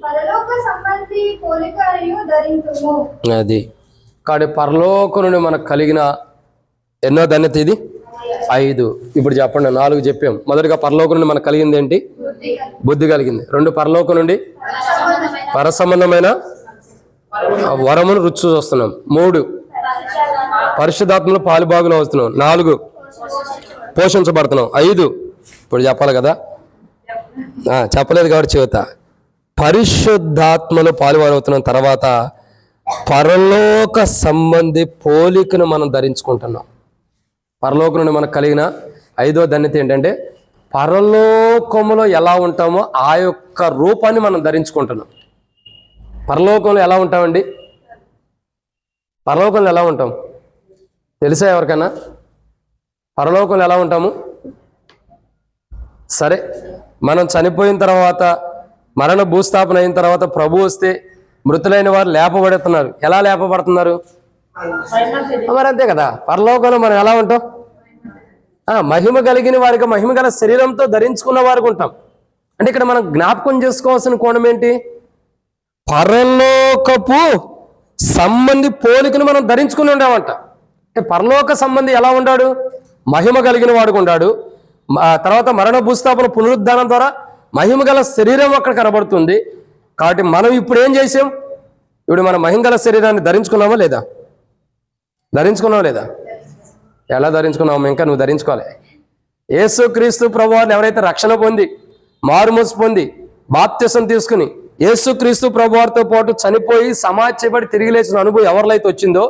పరలోక సంబంధి పోలికను ధరించుము. అది కాబట్టి పరలోకం నుండి మనకు కలిగిన ఎన్నో ధన్యత ఇది? 5. ఇప్పుడు చెప్పండి, 4 చెప్పాం. మొదటిగా పరలోకం నుండి మనకు కలిగింది ఏంటి? బుద్ధి కలిగింది. 2, పరలోకం నుండి పరసంబంధమైన వరమును రుచి చూస్తున్నాం. 3, పరిశుద్ధాత్మలో పాలుభాగులు అవుతున్నాం. 4, పోషించబడుతున్నాం. 5, ఇప్పుడు చెప్పాలి కదా, చెప్పలేదు కాబట్టి చెబుతా. పరిశుద్ధాత్మలో పాలుభాగవుతున్నాం. తర్వాత పరలోక సంబంధి పోలికను మనం ధరించుకుంటున్నాం. పరలోకం నుండి మనకు కలిగిన 5వ ధన్యత ఏంటంటే, పరలోకములో ఎలా ఉంటామో ఆ యొక్క రూపాన్ని మనం ధరించుకుంటున్నాం. పరలోకంలో ఎలా ఉంటామండి? పరలోకంలో ఎలా ఉంటాం తెలుసా ఎవరికైనా? పరలోకంలో ఎలా ఉంటాము? సరే, మనం చనిపోయిన తర్వాత, మరణ భూస్థాపన అయిన తర్వాత ప్రభు వస్తే మృతులైన వారు లేపబడుతున్నారు. ఎలా లేపబడుతున్నారు? మరి అంతే కదా. పరలోకంలో మనం ఎలా ఉంటాం? మహిమ కలిగిన వారికి, మహిమ గల శరీరంతో ధరించుకున్న వారికి ఉంటాం. అంటే ఇక్కడ మనం జ్ఞాపకం చేసుకోవాల్సిన కోణం ఏంటి? పరలోకపు సంబంధి పోలికను మనం ధరించుకుని ఉండేవంట. అంటే పరలోక సంబంధి ఎలా ఉన్నాడు? మహిమ కలిగిన వాడుకు ఉన్నాడు. తర్వాత మరణ భూస్థాపన పునరుద్ధానం ద్వారా మహిమ గల శరీరం అక్కడ కనబడుతుంది. కాబట్టి మనం ఇప్పుడు ఏం చేసాం? ఇప్పుడు మన మహిమ గల శరీరాన్ని ధరించుకున్నామా లేదా? ధరించుకున్నావా లేదా? ఎలా ధరించుకున్నాము? ఇంకా నువ్వు ధరించుకోవాలి. యేసుక్రీస్తు ప్రభువారిని ఎవరైతే రక్షణ పొంది, మారుమూసి పొంది, బాప్తిసం తీసుకుని యేసుక్రీస్తు ప్రభువారితో పాటు చనిపోయి సమాధి చేయబడి తిరిగి లేచిన అనుభవం ఎవరిలో వచ్చిందో,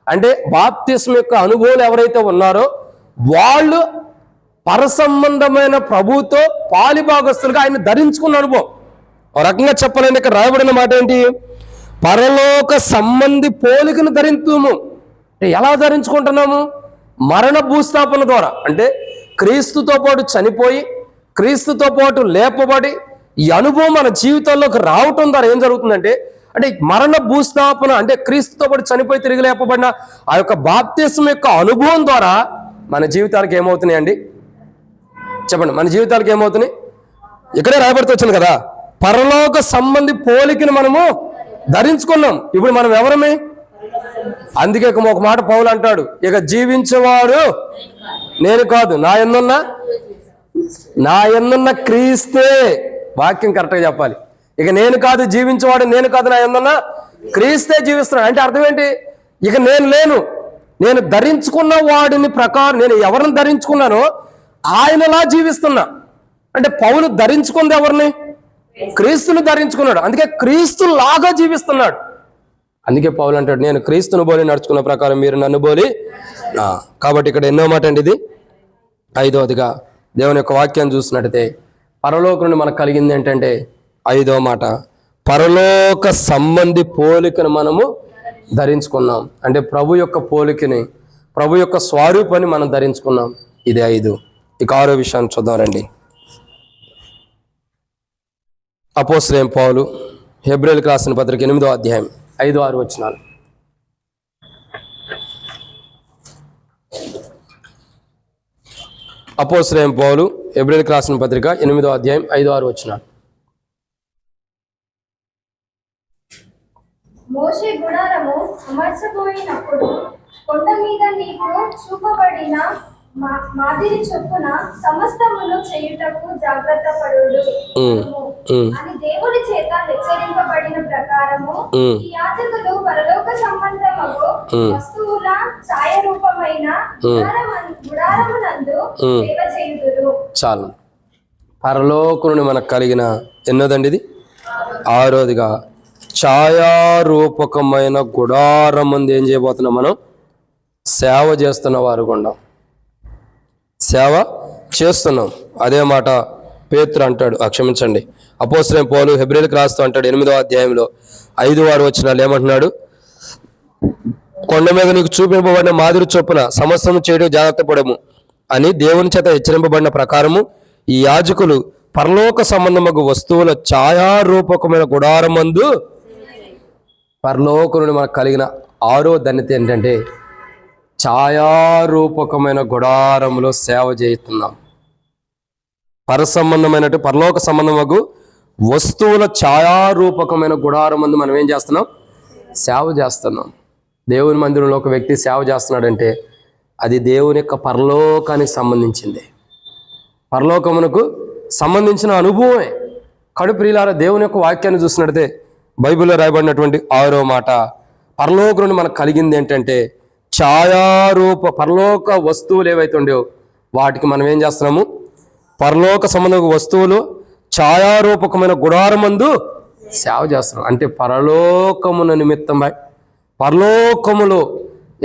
అంటే బాప్తిసం యొక్క అనుభవాలు ఎవరైతే ఉన్నారో వాళ్ళు పరసంబంధమైన ప్రభుతో పాలిభాగస్తులుగా ఆయన ధరించుకున్న అనుభవం. ఒక రకంగా చెప్పాలంటే ఇక్కడ రాయబడిన మాట ఏంటి? పరలోక సంబంధి పోలికను ధరించుము. ఎలా ధరించుకుంటున్నాము? మరణ భూస్థాపన ద్వారా. అంటే క్రీస్తుతో పాటు చనిపోయి క్రీస్తుతో పాటు లేపబడి ఈ అనుభవం మన జీవితాల్లోకి రావటం ద్వారా ఏం జరుగుతుందంటే, అంటే మరణ భూస్థాపన అంటే క్రీస్తుతో పాటు చనిపోయి తిరిగి లేపబడిన ఆ యొక్క బాప్తిస్మం యొక్క అనుభవం ద్వారా మన జీవితాలకు ఏమవుతున్నాయి అండి? చెప్పండి, మన జీవితాలకు ఏమవుతున్నాయి? ఇక్కడే రాయబడుతూ వచ్చింది కదా, పరలోక సంబంధి పోలికను మనము ధరించుకున్నాం. ఇప్పుడు మనం ఎవరమే? అందుకే ఒక మాట పౌలు అంటాడు, ఇక జీవించేవాడు నేను కాదు, నా యందున్న క్రీస్తే. వాక్యం కరెక్ట్గా చెప్పాలి. ఇక నేను కాదు జీవించేవాడు, నేను కాదు, నా యందున్న క్రీస్తే జీవిస్తున్నాడు. అంటే అర్థం ఏంటి? ఇక నేను లేను, నేను ధరించుకున్న వాడిని ప్రకారం, నేను ఎవరిని ధరించుకున్నానో ఆయనలా జీవిస్తున్నా. అంటే పౌలు ధరించుకుంది ఎవరిని? క్రీస్తుని ధరించుకున్నాడు. అందుకే క్రీస్తులాగా జీవిస్తున్నాడు. అందుకే పౌలు అంటాడు, నేను క్రీస్తును బోలి నడుచుకున్న ప్రకారం మీరు నన్ను బోలి. కాబట్టి ఇక్కడ ఎన్నో మాట అండి ఇది? 5వదిగా దేవుని యొక్క వాక్యాన్ని చూసినట్టయితే పరలోకం నుండి మనకు కలిగింది ఏంటంటే 5వ మాట, పరలోక సంబంధి పోలికను మనము ధరించుకున్నాం. అంటే ప్రభు యొక్క పోలికని, ప్రభు యొక్క స్వరూపాన్ని మనం ధరించుకున్నాం. ఇదే 5. ఇక 6వ విషయాన్ని చూద్దాం రండి. అపోస్తలుడైన పౌలు హెబ్రీయులకు రాసిన పత్రిక 8వ అధ్యాయం 5-6 వచనాలు. అపోస్తలుడైన పౌలు హెబ్రీయులకు రాసిన పత్రిక 8వ అధ్యాయం 5-6 వచనాలు. మోషే గుడారము అమర్చబోయినప్పుడు కొండ మీద నీకు చూపబడిన మాదిరి చొప్పున సమస్తమును చేయుటకు జాగ్రత్త పడుడు అని దేవుని చేత హెచ్చరింపబడిన ప్రకారము ఈ యాజకులు పరలోక సంబంధమగు వస్తువుల ఛాయారూపమైన గుడారమునందు సేవ చేయుదురు. చాలు. పరలోకుని మనకు కలిగిన ఎన్నోదండి ఇది? 6వదిగా ఛాయారూపకమైన గుడారం ముందు ఏం చేయబోతున్నాం? మనం సేవ చేస్తున్న వారు గుండా సేవ చేస్తున్నాం. అదే మాట పేతురు అంటాడు, క్షమించండి, అపోస్తలుడైన పౌలు హెబ్రీయులకు రాస్తూ అంటాడు 8వ అధ్యాయంలో 5-6 వచనాలు ఏమంటున్నాడు? కొండ మీద నీకు చూపింపబడిన మాదిరి చొప్పున సమస్తము చేయడం జాగ్రత్త పడము అని దేవుని చేత హెచ్చరింపబడిన ప్రకారము ఈ యాజకులు పరలోక సంబంధమగు వస్తువుల ఛాయారూపకమైన గుడారమందు. పరలోకం నుండి మనకు కలిగిన 6వ ధన్యత ఏంటంటే ఛాయారూపకమైన గుడారంలో సేవ చేస్తున్నాం. పరసంబంధమైనట్టు పరలోక సంబంధమగు వస్తువుల ఛాయారూపకమైన గుడారం ముందు మనం ఏం చేస్తున్నాం? సేవ చేస్తున్నాం. దేవుని మందిరంలో ఒక వ్యక్తి సేవ చేస్తున్నాడంటే అది దేవుని యొక్క పరలోకానికి సంబంధించింది, పరలోకమునకు సంబంధించిన అనుభవమే. కడుప్రియులారా, దేవుని యొక్క వాక్యాన్ని చూసినట్టే బైబిల్లో రాయబడినటువంటి 6వ మాట, పరలోకం నుండి మనకు కలిగింది ఏంటంటే పరలోక వస్తువులు ఏవైతే ఉండేవో వాటికి మనం ఏం చేస్తున్నాము? పరలోక సంబంధ వస్తువులు ఛాయారూపకమైన గుడారమందు సేవ చేస్తున్నాం. అంటే పరలోకమున నిమిత్తం పరలోకములో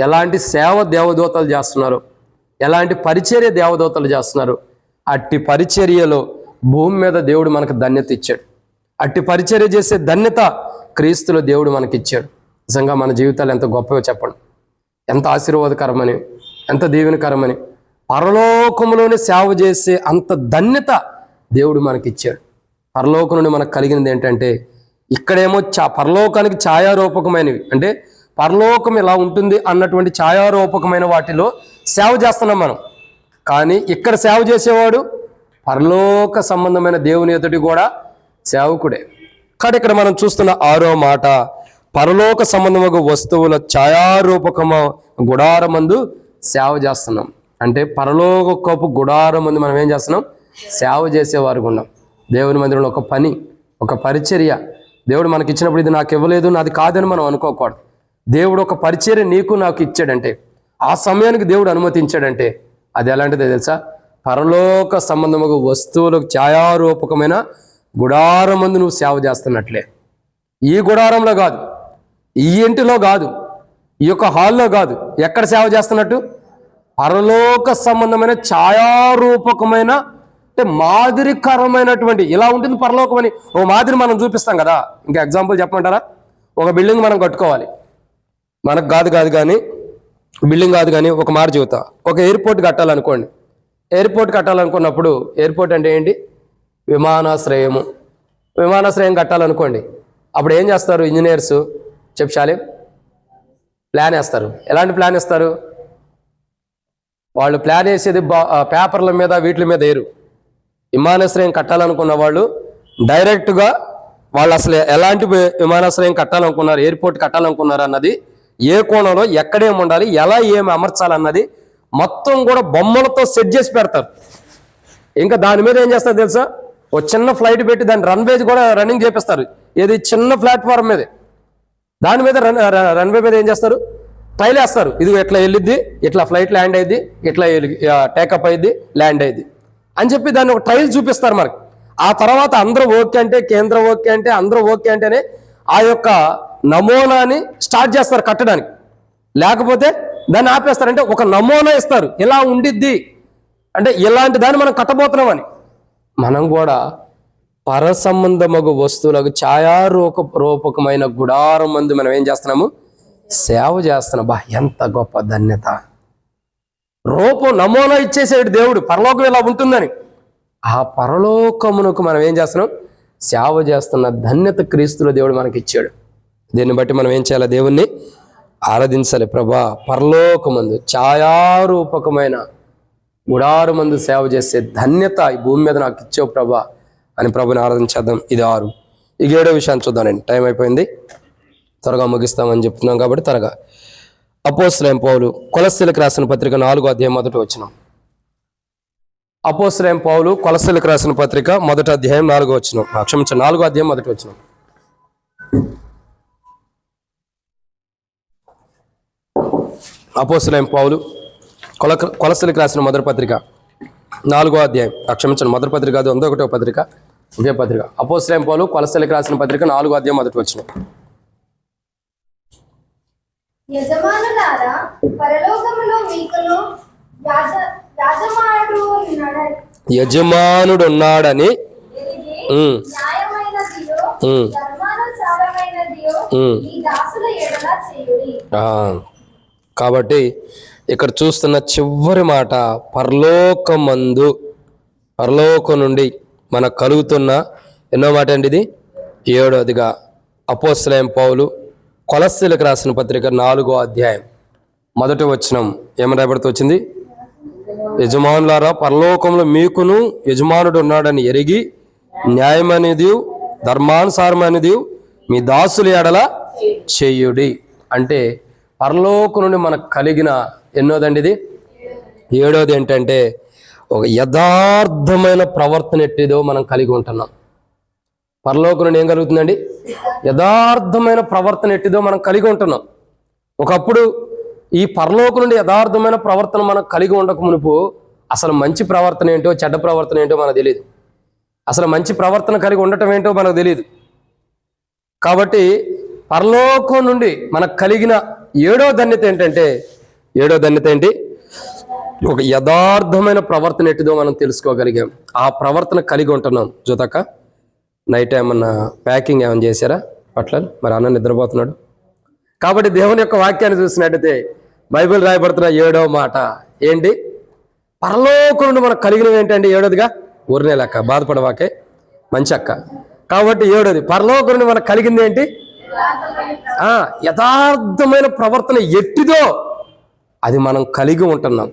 ఎలాంటి సేవ దేవదూతలు చేస్తున్నారు, ఎలాంటి పరిచర్య దేవదూతలు చేస్తున్నారు, అట్టి పరిచర్యలో భూమి మీద దేవుడు మనకు ధన్యత ఇచ్చాడు. అట్టి పరిచర్య చేసే ధన్యత క్రీస్తులో దేవుడు మనకిచ్చాడు. నిజంగా మన జీవితాలు ఎంత గొప్పగా చెప్పండి, ఎంత ఆశీర్వాదకరమని, ఎంత దీవెనకరమని. పరలోకములోనే సేవ చేసే అంత ధన్యత దేవుడు మనకిచ్చాడు. పరలోకం నుండి మనకు కలిగినది ఏంటంటే ఇక్కడేమో పరలోకానికి ఛాయారూపకమైనవి, అంటే పరలోకం ఎలా ఉంటుంది అన్నటువంటి ఛాయారూపకమైన వాటిలో సేవ చేస్తున్నాం మనం. కానీ ఇక్కడ సేవ చేసేవాడు పరలోక సంబంధమైన దేవుని ఎదుటి కూడా సేవకుడే. కానీ ఇక్కడ మనం చూస్తున్న 6వ మాట, పరలోక సంబంధమైన వస్తువుల ఛాయారూపకమ గుడారమందు సేవ చేస్తున్నాం. అంటే పరలోకపు గుడారమందు మనం ఏం చేస్తున్నాం? సేవ చేసేవారు ఉన్నాం. దేవుని మందిరంలో ఒక పని, ఒక పరిచర్య దేవుడు మనకి ఇచ్చినప్పుడు ఇది నాకు ఇవ్వలేదు, నాది కాదని మనం అనుకోకూడదు. దేవుడు ఒక పరిచర్య నీకు నాకు ఇచ్చాడంటే, ఆ సమయానికి దేవుడు అనుమతించాడంటే అది ఎలాంటిదో తెలుసా? పరలోక సంబంధమైన వస్తువులకు ఛాయారూపకమైన గుడారమందు నువ్వు సేవ చేస్తున్నట్లే. ఈ గుడారంలో కాదు, ఈ ఇంటిలో కాదు, ఈ యొక్క హాల్లో కాదు. ఎక్కడ సేవ చేస్తున్నట్టు? పరలోక సంబంధమైన ఛాయారూపకమైన అంటే మాదిరికరమైనటువంటి ఇలా ఉంటుంది పరలోకం అని ఓ మాదిరి మనం చూపిస్తాం కదా. ఇంకా ఎగ్జాంపుల్ చెప్పమంటారా? ఒక బిల్డింగ్ మనం కట్టుకోవాలి, మనకు కాదు కానీ బిల్డింగ్ కాదు కానీ ఒక మాట చెబుతా. ఒక ఎయిర్పోర్ట్ కట్టాలనుకోండి. ఎయిర్పోర్ట్ కట్టాలనుకున్నప్పుడు ఎయిర్పోర్ట్ అంటే ఏంటి? విమానాశ్రయం కట్టాలనుకోండి. అప్పుడు ఏం చేస్తారు ఇంజనీర్స్? చెప్పాలి, ప్లాన్ వేస్తారు. ఎలాంటి ప్లాన్ వేస్తారు? వాళ్ళు ప్లాన్ వేసేది పేపర్ల మీద వీటి మీద వేయరు. విమానాశ్రయం కట్టాలనుకున్న వాళ్ళు డైరెక్ట్గా వాళ్ళు అసలు ఎలాంటి విమానాశ్రయం కట్టాలనుకున్నారు, ఎయిర్పోర్ట్ కట్టాలనుకున్నారు అన్నది, ఏ కోణంలో ఎక్కడేమి ఉండాలి, ఎలా ఏమి అమర్చాలన్నది మొత్తం కూడా బొమ్మలతో సెట్ చేసి పెడతారు. ఇంకా దాని మీద ఏం చేస్తారు తెలుసా? ఓ చిన్న ఫ్లైట్ పెట్టి దాని రన్వే కూడా రన్నింగ్ చేపిస్తారు. ఏది చిన్న ప్లాట్ఫామ్ మీద, దాని మీద రన్వే మీద ఏం చేస్తారు? ట్రైల్ వేస్తారు. ఇది ఎట్లా వెళ్ళిద్ది, ఇట్లా ఫ్లైట్ ల్యాండ్ అయ్యిద్ది, ఇట్లా టేకప్ అయ్యిద్ది, ల్యాండ్ అయ్యిద్ది అని చెప్పి దాన్ని ఒక ట్రైల్ చూపిస్తారు మనకి. ఆ తర్వాత అందరూ ఓకే అంటే, కేంద్రం ఓకే అంటే, అందరూ ఓకే అంటేనే ఆ యొక్క నమూనాని స్టార్ట్ చేస్తారు కట్టడానికి. లేకపోతే దాన్ని ఆపేస్తారు. అంటే ఒక నమూనా ఇస్తారు, ఇలా ఉండిద్ది అంటే ఇలాంటి దాన్ని మనం కట్టబోతున్నామని. మనం కూడా పరసంబంధమగు వస్తువులకు ఛాయారూపకమైన గుడారం మందు మనం ఏం చేస్తున్నాము? సేవ చేస్తున్నాం. ఎంత గొప్ప ధన్యత! రూపం నమూనా ఇచ్చేసాడు దేవుడు, పరలోకం ఇలా ఉంటుందని. ఆ పరలోకమునకు మనం ఏం చేస్తున్నాం? సేవ చేస్తున్న ధన్యత క్రీస్తులో దేవుడు మనకి ఇచ్చాడు. దీన్ని బట్టి మనం ఏం చేయాలి? దేవుణ్ణి ఆరాధించాలి. ప్రభా, పరలోకమందు ఛాయారూపకమైన గుడారు మందు సేవ చేసే ధన్యత ఈ భూమి మీద నాకు ఇచ్చావు ప్రభా అని ప్రభుని ఆరాధించేద్దాం. ఇది 6. ఈ 7వ విషయాన్ని చూద్దానండి. టైం అయిపోయింది, త్వరగా ముగిస్తామని చెప్తున్నాం కాబట్టి త్వరగా. అపోస్తలుడైన పౌలు కొలస్సీలకు రాసిన పత్రిక 4వ అధ్యాయం 1వ వచనం. అపోస్తలుడైన పౌలు కొలస్సీలకు రాసిన పత్రిక 1వ అధ్యాయం 4వ వచనం. క్షమించండి, 4వ అధ్యాయం 1వ వచనం. అపోస్తలుడైన పౌలు కొలస్సీలకు రాసిన మొదటి పత్రిక 4వ అధ్యాయం, క్షమించండి, మొదటి పత్రిక కాదు, 1వ పత్రిక, ఒకే పత్రిక. అపోస్తలుడైన పౌలు కొలస్సీలకు రాసిన పత్రిక 4వ అధ్యాయం 1వ వచనం. యజమానులారా, పరలోకములో మీకును యజమానుడు ఉన్నాడని ఎరిగి న్యాయమైనదియో ధర్మానుసారమైనదియో ఈ దాసుల ఎడల చేయుడి. కాబట్టి ఇక్కడ చూస్తున్న చివరి మాట, పరలోకమందు, పరలోకం నుండి మనకు కలుగుతున్న ఎన్నో మాట అండి ఇది? 7వదిగా అపోస్తలుడైన పౌలు కొలస్సీలకు రాసిన పత్రిక 4వ అధ్యాయం 1వ వచనం ఏమని రాయబడుతూ వచ్చింది? యజమానులారా, పరలోకంలో మీకును యజమానుడు ఉన్నాడని ఎరిగి న్యాయమనేది ధర్మానుసారమైనది మీ దాసుల ఎడల చేయుడి. అంటే పరలోకం నుండి మనకు కలిగిన ఎన్నోదండి ఇది? 7వది ఏంటంటే ఒక యథార్థమైన ప్రవర్తన ఎట్టిదో మనం కలిగి ఉంటున్నాం. పరలోకం నుండి ఏం కలుగుతుందండి? యథార్థమైన ప్రవర్తన ఎట్టిదో మనం కలిగి ఉంటున్నాం. ఒకప్పుడు ఈ పరలోకం నుండి యథార్థమైన ప్రవర్తన మనం కలిగి ఉండక మునుపు అసలు మంచి ప్రవర్తన ఏంటో చెడ్డ ప్రవర్తన ఏంటో మనకు తెలియదు. అసలు మంచి ప్రవర్తన కలిగి ఉండటం ఏంటో మనకు తెలియదు. కాబట్టి పరలోకం నుండి మనకు కలిగిన 7వ ధన్యత ఏంటంటే, 7వ ధన్యత ఏంటి? ఒక యథార్థమైన ప్రవర్తన ఎట్టిదో మనం తెలుసుకోగలిగాం. ఆ ప్రవర్తన కలిగి ఉంటున్నాం. జ్యోతక్క, నైట్ ఏమన్నా ప్యాకింగ్ ఏమైనా చేశారా పట్ల? మరి అన్న నిద్రపోతున్నాడు. కాబట్టి దేవుని యొక్క వాక్యాన్ని చూసినట్టయితే బైబిల్ రాయబడుతున్న 7వ మాట ఏంటి? పరలోకం నుండి మనకు కలిగినవి ఏంటంటే 7వదిగా ఊరినే లెక్క, బాధపడవాకే మంచి అక్క. కాబట్టి 7వది పరలోకం నుండి మనకు కలిగింది ఏంటి? యథార్థమైన ప్రవర్తన ఎట్టిదో అది మనం కలిగి ఉంటున్నాం.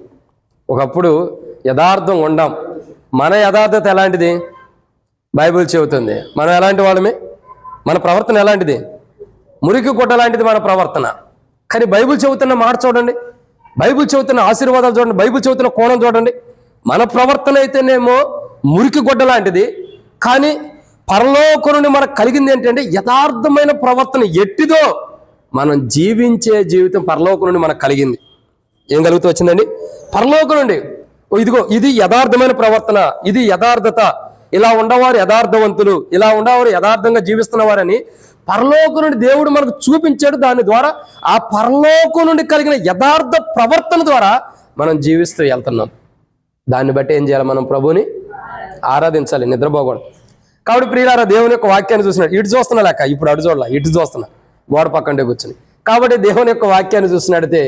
ఒకప్పుడు యథార్థం ఉండం. మన యథార్థత ఎలాంటిది? బైబిల్ చెబుతుంది. మనం ఎలాంటి వాళ్ళమే? మన ప్రవర్తన ఎలాంటిది? మురికి గుడ్డ లాంటిది మన ప్రవర్తన. కానీ బైబిల్ చెబుతున్న మాట చూడండి, బైబిల్ చెబుతున్న ఆశీర్వాదాలు చూడండి, బైబిల్ చెబుతున్న కోణం చూడండి. మన ప్రవర్తన అయితేనేమో మురికి గుడ్డ లాంటిది, కానీ పరలోకం నుండి మనకు కలిగింది ఏంటంటే యథార్థమైన ప్రవర్తన ఎట్టిదో మనం జీవించే జీవితం పరలోకం నుండి మనకు కలిగింది. ఏం కలుగుతూ వచ్చిందండి? పరలోకం నుండి ఇదిగో ఇది యథార్థమైన ప్రవర్తన, ఇది యథార్థత, ఇలా ఉండవారు యథార్థవంతులు, ఇలా ఉండవారు యథార్థంగా జీవిస్తున్నవారని పరలోకం నుండి దేవుడు మనకు చూపించాడు. దాని ద్వారా ఆ పరలోకం నుండి కలిగిన యథార్థ ప్రవర్తన ద్వారా మనం జీవిస్తూ వెళ్తున్నాం. దాన్ని బట్టి ఏం చేయాలి? మనం ప్రభుని ఆరాధించాలి, నిద్రపోకూడదు. కాబట్టి ప్రియులారా, దేవుని యొక్క వాక్యాన్ని చూసినాడు. ఇటు చూస్తున్నా లేక ఇప్పుడు అటు చూడాల, ఇటు చూస్తున్నా గోడ పక్కంటే కూర్చుని. కాబట్టి దేవుని యొక్క వాక్యాన్ని చూసినట్టయితే,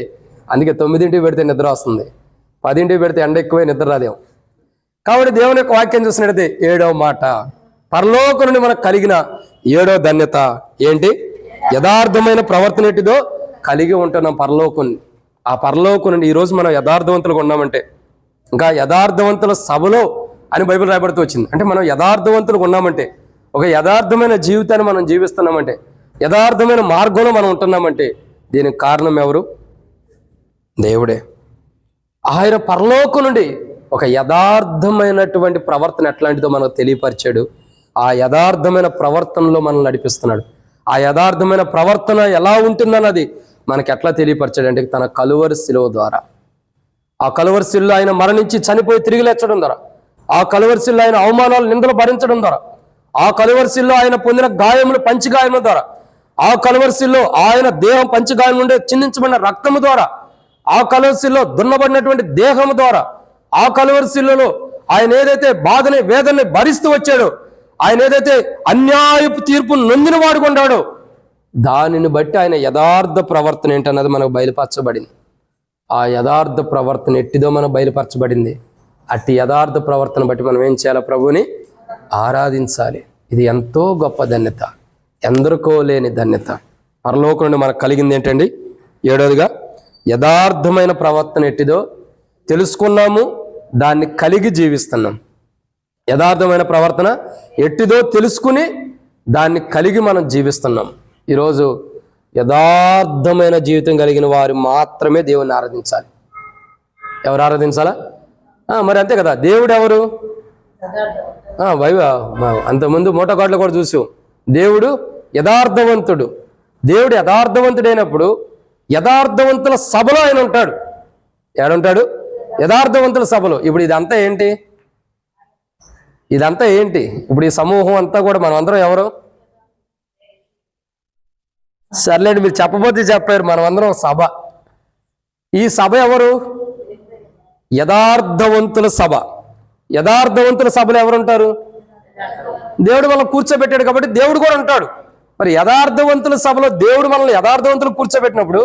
అందుకే 9ంటికి పెడితే నిద్ర వస్తుంది, 10ంటికి పెడితే ఎండ ఎక్కువై నిద్ర రాదేమో. కాబట్టి దేవుని యొక్క వాక్యం చూసినట్టయితే 7వ మాట, పరలోకం నుండి మనకు కలిగిన 7వ ధన్యత ఏంటి? యథార్థమైన ప్రవర్తన ఎట్టిదో కలిగి ఉంటున్నాం పరలోకం. ఆ పరలోకం నుండి ఈరోజు మనం యథార్థవంతులుగా ఉన్నామంటే, ఇంకా యథార్థవంతుల సభలో అని బైబిల్ రాయబడుతూ వచ్చింది. అంటే మనం యథార్థవంతులుగా ఉన్నామంటే, ఒక యథార్థమైన జీవితాన్ని మనం జీవిస్తున్నామంటే, యథార్థమైన మార్గంలో మనం ఉంటున్నామంటే, దీనికి కారణం ఎవరు? దేవుడే. ఆయన పరలోకం నుండి ఒక యథార్థమైనటువంటి ప్రవర్తన ఎట్లాంటిదో మనకు తెలియపరిచాడు. ఆ యథార్థమైన ప్రవర్తనలో మనల్ని నడిపిస్తున్నాడు. ఆ యథార్థమైన ప్రవర్తన ఎలా ఉంటుందన్నది మనకి ఎట్లా తెలియపరిచాడు అంటే, తన కలువరి శిలువ ద్వారా. ఆ కలువరి శిలువలో ఆయన మరణించి చనిపోయి తిరిగి లేచడం ద్వారా, ఆ కలువరి శిలువలో ఆయన అవమానాలు నిందలు భరించడం ద్వారా, ఆ కలువరి శిలువలో ఆయన పొందిన గాయములు పంచగాయముల ద్వారా, ఆ కలువరి శిలువలో ఆయన దేహం పంచగాయం నుండి చిందించబడిన రక్తము ద్వారా, ఆ కలువరి శిలువలో దున్నబడినటువంటి దేహము ద్వారా, ఆ కలువరి శిలువలో ఆయన ఏదైతే బాధని వేదనని భరిస్తూ వచ్చాడో, ఆయన ఏదైతే అన్యాయపు తీర్పు నొందిన వాడుకుంటాడో, దానిని బట్టి ఆయన యథార్థ ప్రవర్తన ఏంటన్నది మనకు బయలుపరచబడింది. ఆ యథార్థ ప్రవర్తన ఎట్టిదో మనకు బయలుపరచబడింది. అట్టి యథార్థ ప్రవర్తన బట్టి మనం ఏం చేయాలి? ప్రభుని ఆరాధించాలి. ఇది ఎంతో గొప్ప ధన్యత, ఎందరికో లేని ధన్యత. పరలోకం నుండి మనకు కలిగింది ఏంటండి? 7వదిగా యథార్థమైన ప్రవర్తన ఎట్టిదో తెలుసుకున్నాము, దాన్ని కలిగి జీవిస్తున్నాం. యథార్థమైన ప్రవర్తన ఎట్టిదో తెలుసుకుని దాన్ని కలిగి మనం జీవిస్తున్నాం. ఈరోజు యథార్థమైన జీవితం కలిగిన వారు మాత్రమే దేవుని ఆరాధించాలి. ఎవరు ఆరాధించాలా? మరి అంతే కదా. దేవుడు ఎవరు? అంతకుముందు మోటోకాట్లో కూడా చూసాం, దేవుడు యథార్థవంతుడు. దేవుడు యథార్థవంతుడైనప్పుడు యథార్థవంతుల సభలో ఆయన ఉంటాడు. ఏడుంటాడు? యథార్థవంతుల సభలో. ఇప్పుడు ఇదంతా ఏంటి? ఇదంతా ఏంటి? ఇప్పుడు ఈ సమూహం అంతా కూడా మనం అందరం ఎవరు? సర్లేండి, మీరు చెప్పబోతే చెప్పారు, మనం అందరం సభ. ఈ సభ ఎవరు? యథార్థవంతుల సభ. యథార్థవంతుల సభలో ఎవరుంటారు? దేవుడు మనల్ని కూర్చోబెట్టాడు కాబట్టి దేవుడు కూడా ఉంటాడు. మరి యథార్థవంతుల సభలో దేవుడు మనల్ని యథార్థవంతులు కూర్చోబెట్టినప్పుడు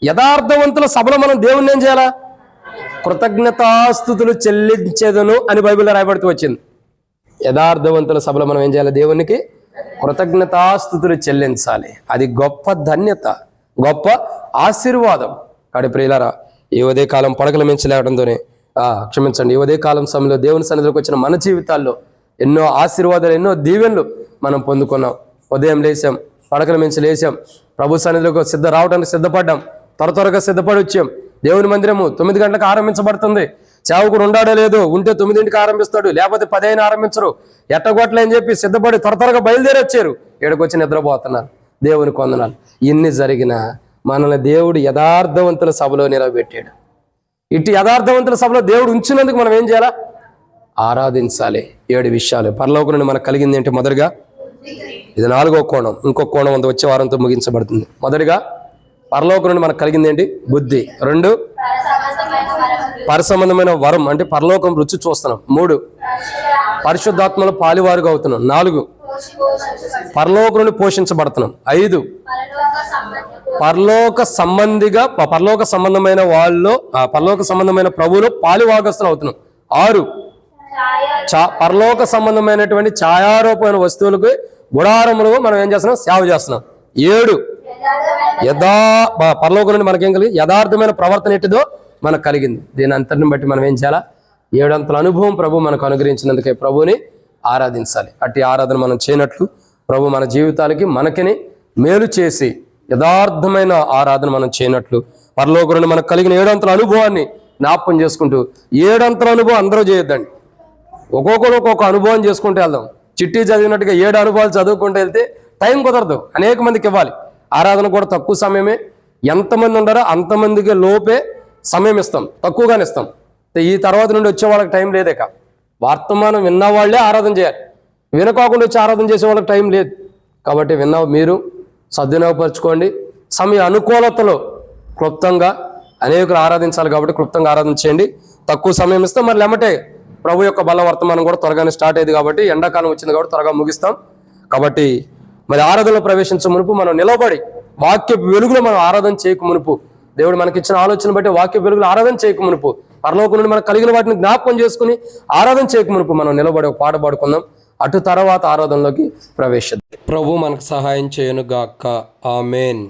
యథార్థవంతుల సభలో మనం దేవుడిని ఏం చేయాలా? కృతజ్ఞతాస్తుతులు చెల్లించేదను అని బైబిల్లో రాయబడుతూ వచ్చింది. యథార్థవంతుల సభలో మనం ఏం చేయాలి? దేవునికి కృతజ్ఞతాస్తుతులు చెల్లించాలి. అది గొప్ప ధన్యత, గొప్ప ఆశీర్వాదం. కాడి ప్రియులారా, ఈ ఉదయకాలం పడకల మించి లేవడంతోనే క్షమించండి, ఈ ఉదయకాలం సమయంలో దేవుని సన్నిధిలోకి వచ్చిన మన జీవితాల్లో ఎన్నో ఆశీర్వాదాలు, ఎన్నో దీవెనలు మనం పొందుకున్నాం. ఉదయం లేచాం, పడకల మించి లేచాం, ప్రభు సన్నిధిలోకి రావడానికి సిద్ధపడ్డాం, త్వరగా సిద్ధపడి వచ్చాం. దేవుని మందిరము 9 గంటలకు ఆరంభించబడుతుంది. సేవకుడు ఉండాడో లేదో, ఉంటే 9ంటికి ఆరంభిస్తాడు, లేకపోతే 10 అయినా ఆరంభించరు. ఎట్టగొట్టలే అని చెప్పి సిద్ధపడి త్వరగా బయలుదేరి వచ్చారు. ఏడకొచ్చి నిద్రపోతున్నారు. దేవునికి వందనాలు. ఇన్ని జరిగినా మనల్ని దేవుడు యథార్థవంతుల సభలో నిలబెట్టాడు. ఇటు యథార్థవంతుల సభలో దేవుడు ఉంచినందుకు మనం ఏం చేయాలా? ఆరాధించాలి. 7 విషయాలు పరలోకం నుండి మనకు కలిగింది ఏంటి? మొదటిగా, ఇది 4వ కోణం. ఇంకొక కోణం అంత వచ్చే వారంతో ముగించబడుతుంది. మొదటిగా పరలోకం నుండి మనకు కలిగింది ఏంటి? బుద్ధి. 2, పరసంబంధమైన వరం, అంటే పరలోకం రుచి చూస్తున్నాం. 3, పరిశుద్ధాత్మలో పాలివారుగా అవుతున్నాం. 4, పరలోకం నుండి పోషించబడుతున్నాం. 5, పరలోక సంబంధమైన వాళ్ళు, పరలోక సంబంధమైన ప్రభువులో పాలివాగస్తులు అవుతున్నాం. 6, పరలోక సంబంధమైనటువంటి ఛాయారూపమైన వస్తువులకు గుడారములు మనం ఏం చేస్తున్నాం? సేవ చేస్తున్నాం. 7, పరలోకం నుండి మనకేం కలిగి యథార్థమైన ప్రవర్తన ఎట్టిదో మనకు కలిగింది. దీని అంతటిని బట్టి మనం ఏం చేయాలా? 7 అంతల అనుభవం ప్రభు మనకు అనుగ్రహించినందుకే ప్రభుని ఆరాధించాలి. అట్టి ఆరాధన మనం చేయనట్లు ప్రభు మన జీవితాలకి మనకిని మేలు చేసి యథార్థమైన ఆరాధన మనం చేయనట్లు పరలోకం నుండి మనకు కలిగిన 7 అంతల అనుభవాన్ని జ్ఞాపకం చేసుకుంటూ, 7 అంతల అనుభవం అందరూ చేయొద్దండి. ఒక్కొక్కరు ఒక్కొక్క అనుభవం చేసుకుంటూ వెళ్దాం. చిట్టి చదివినట్టుగా 7 అనుభవాలు చదువుకుంటూ వెళ్తే టైం కుదరదు. అనేక మందికి ఇవ్వాలి. ఆరాధన కూడా తక్కువ సమయమే. ఎంతమంది ఉండారో అంతమందికి లోపే సమయం ఇస్తాం, తక్కువగానే ఇస్తాం. ఈ తర్వాత నుండి వచ్చే వాళ్ళకి టైం లేదేక. వర్తమానం విన్న వాళ్ళే ఆరాధన చేయాలి. వినకోకుండా వచ్చి ఆరాధన చేసే వాళ్ళకి టైం లేదు. కాబట్టి విన్న మీరు సద్వినియోగపరచుకోండి. సమయ అనుకూలతలో క్లుప్తంగా అనేకులు ఆరాధించాలి కాబట్టి క్లుప్తంగా ఆరాధించేయండి. తక్కువ సమయం ఇస్తే మరి ఎమ్మటే ప్రభు యొక్క బల వర్తమానం కూడా త్వరగానే స్టార్ట్ అయ్యింది కాబట్టి ఎండాకాలం వచ్చింది కాబట్టి త్వరగా ముగిస్తాం. కాబట్టి మరి ఆరాధనలో ప్రవేశించే మునుపు మనం నిలబడి వాక్య వెలుగులో మనం ఆరాధన చేయక మునుపు, దేవుడు మనకిచ్చిన ఆలోచన బట్టి వాక్య వెలుగులో ఆరాధన చేయక మునుపు, పరలోకం నుండి మనకు కలిగిన వాటిని జ్ఞాపకం చేసుకుని ఆరాధన చేయక మునుపు మనం నిలబడి ఒక పాట పాడుకుందాం. అటు తర్వాత ఆరాధనలోకి ప్రవేశిద్దాం. ప్రభు మనకు సహాయం చేయను గాక. ఆమేన్.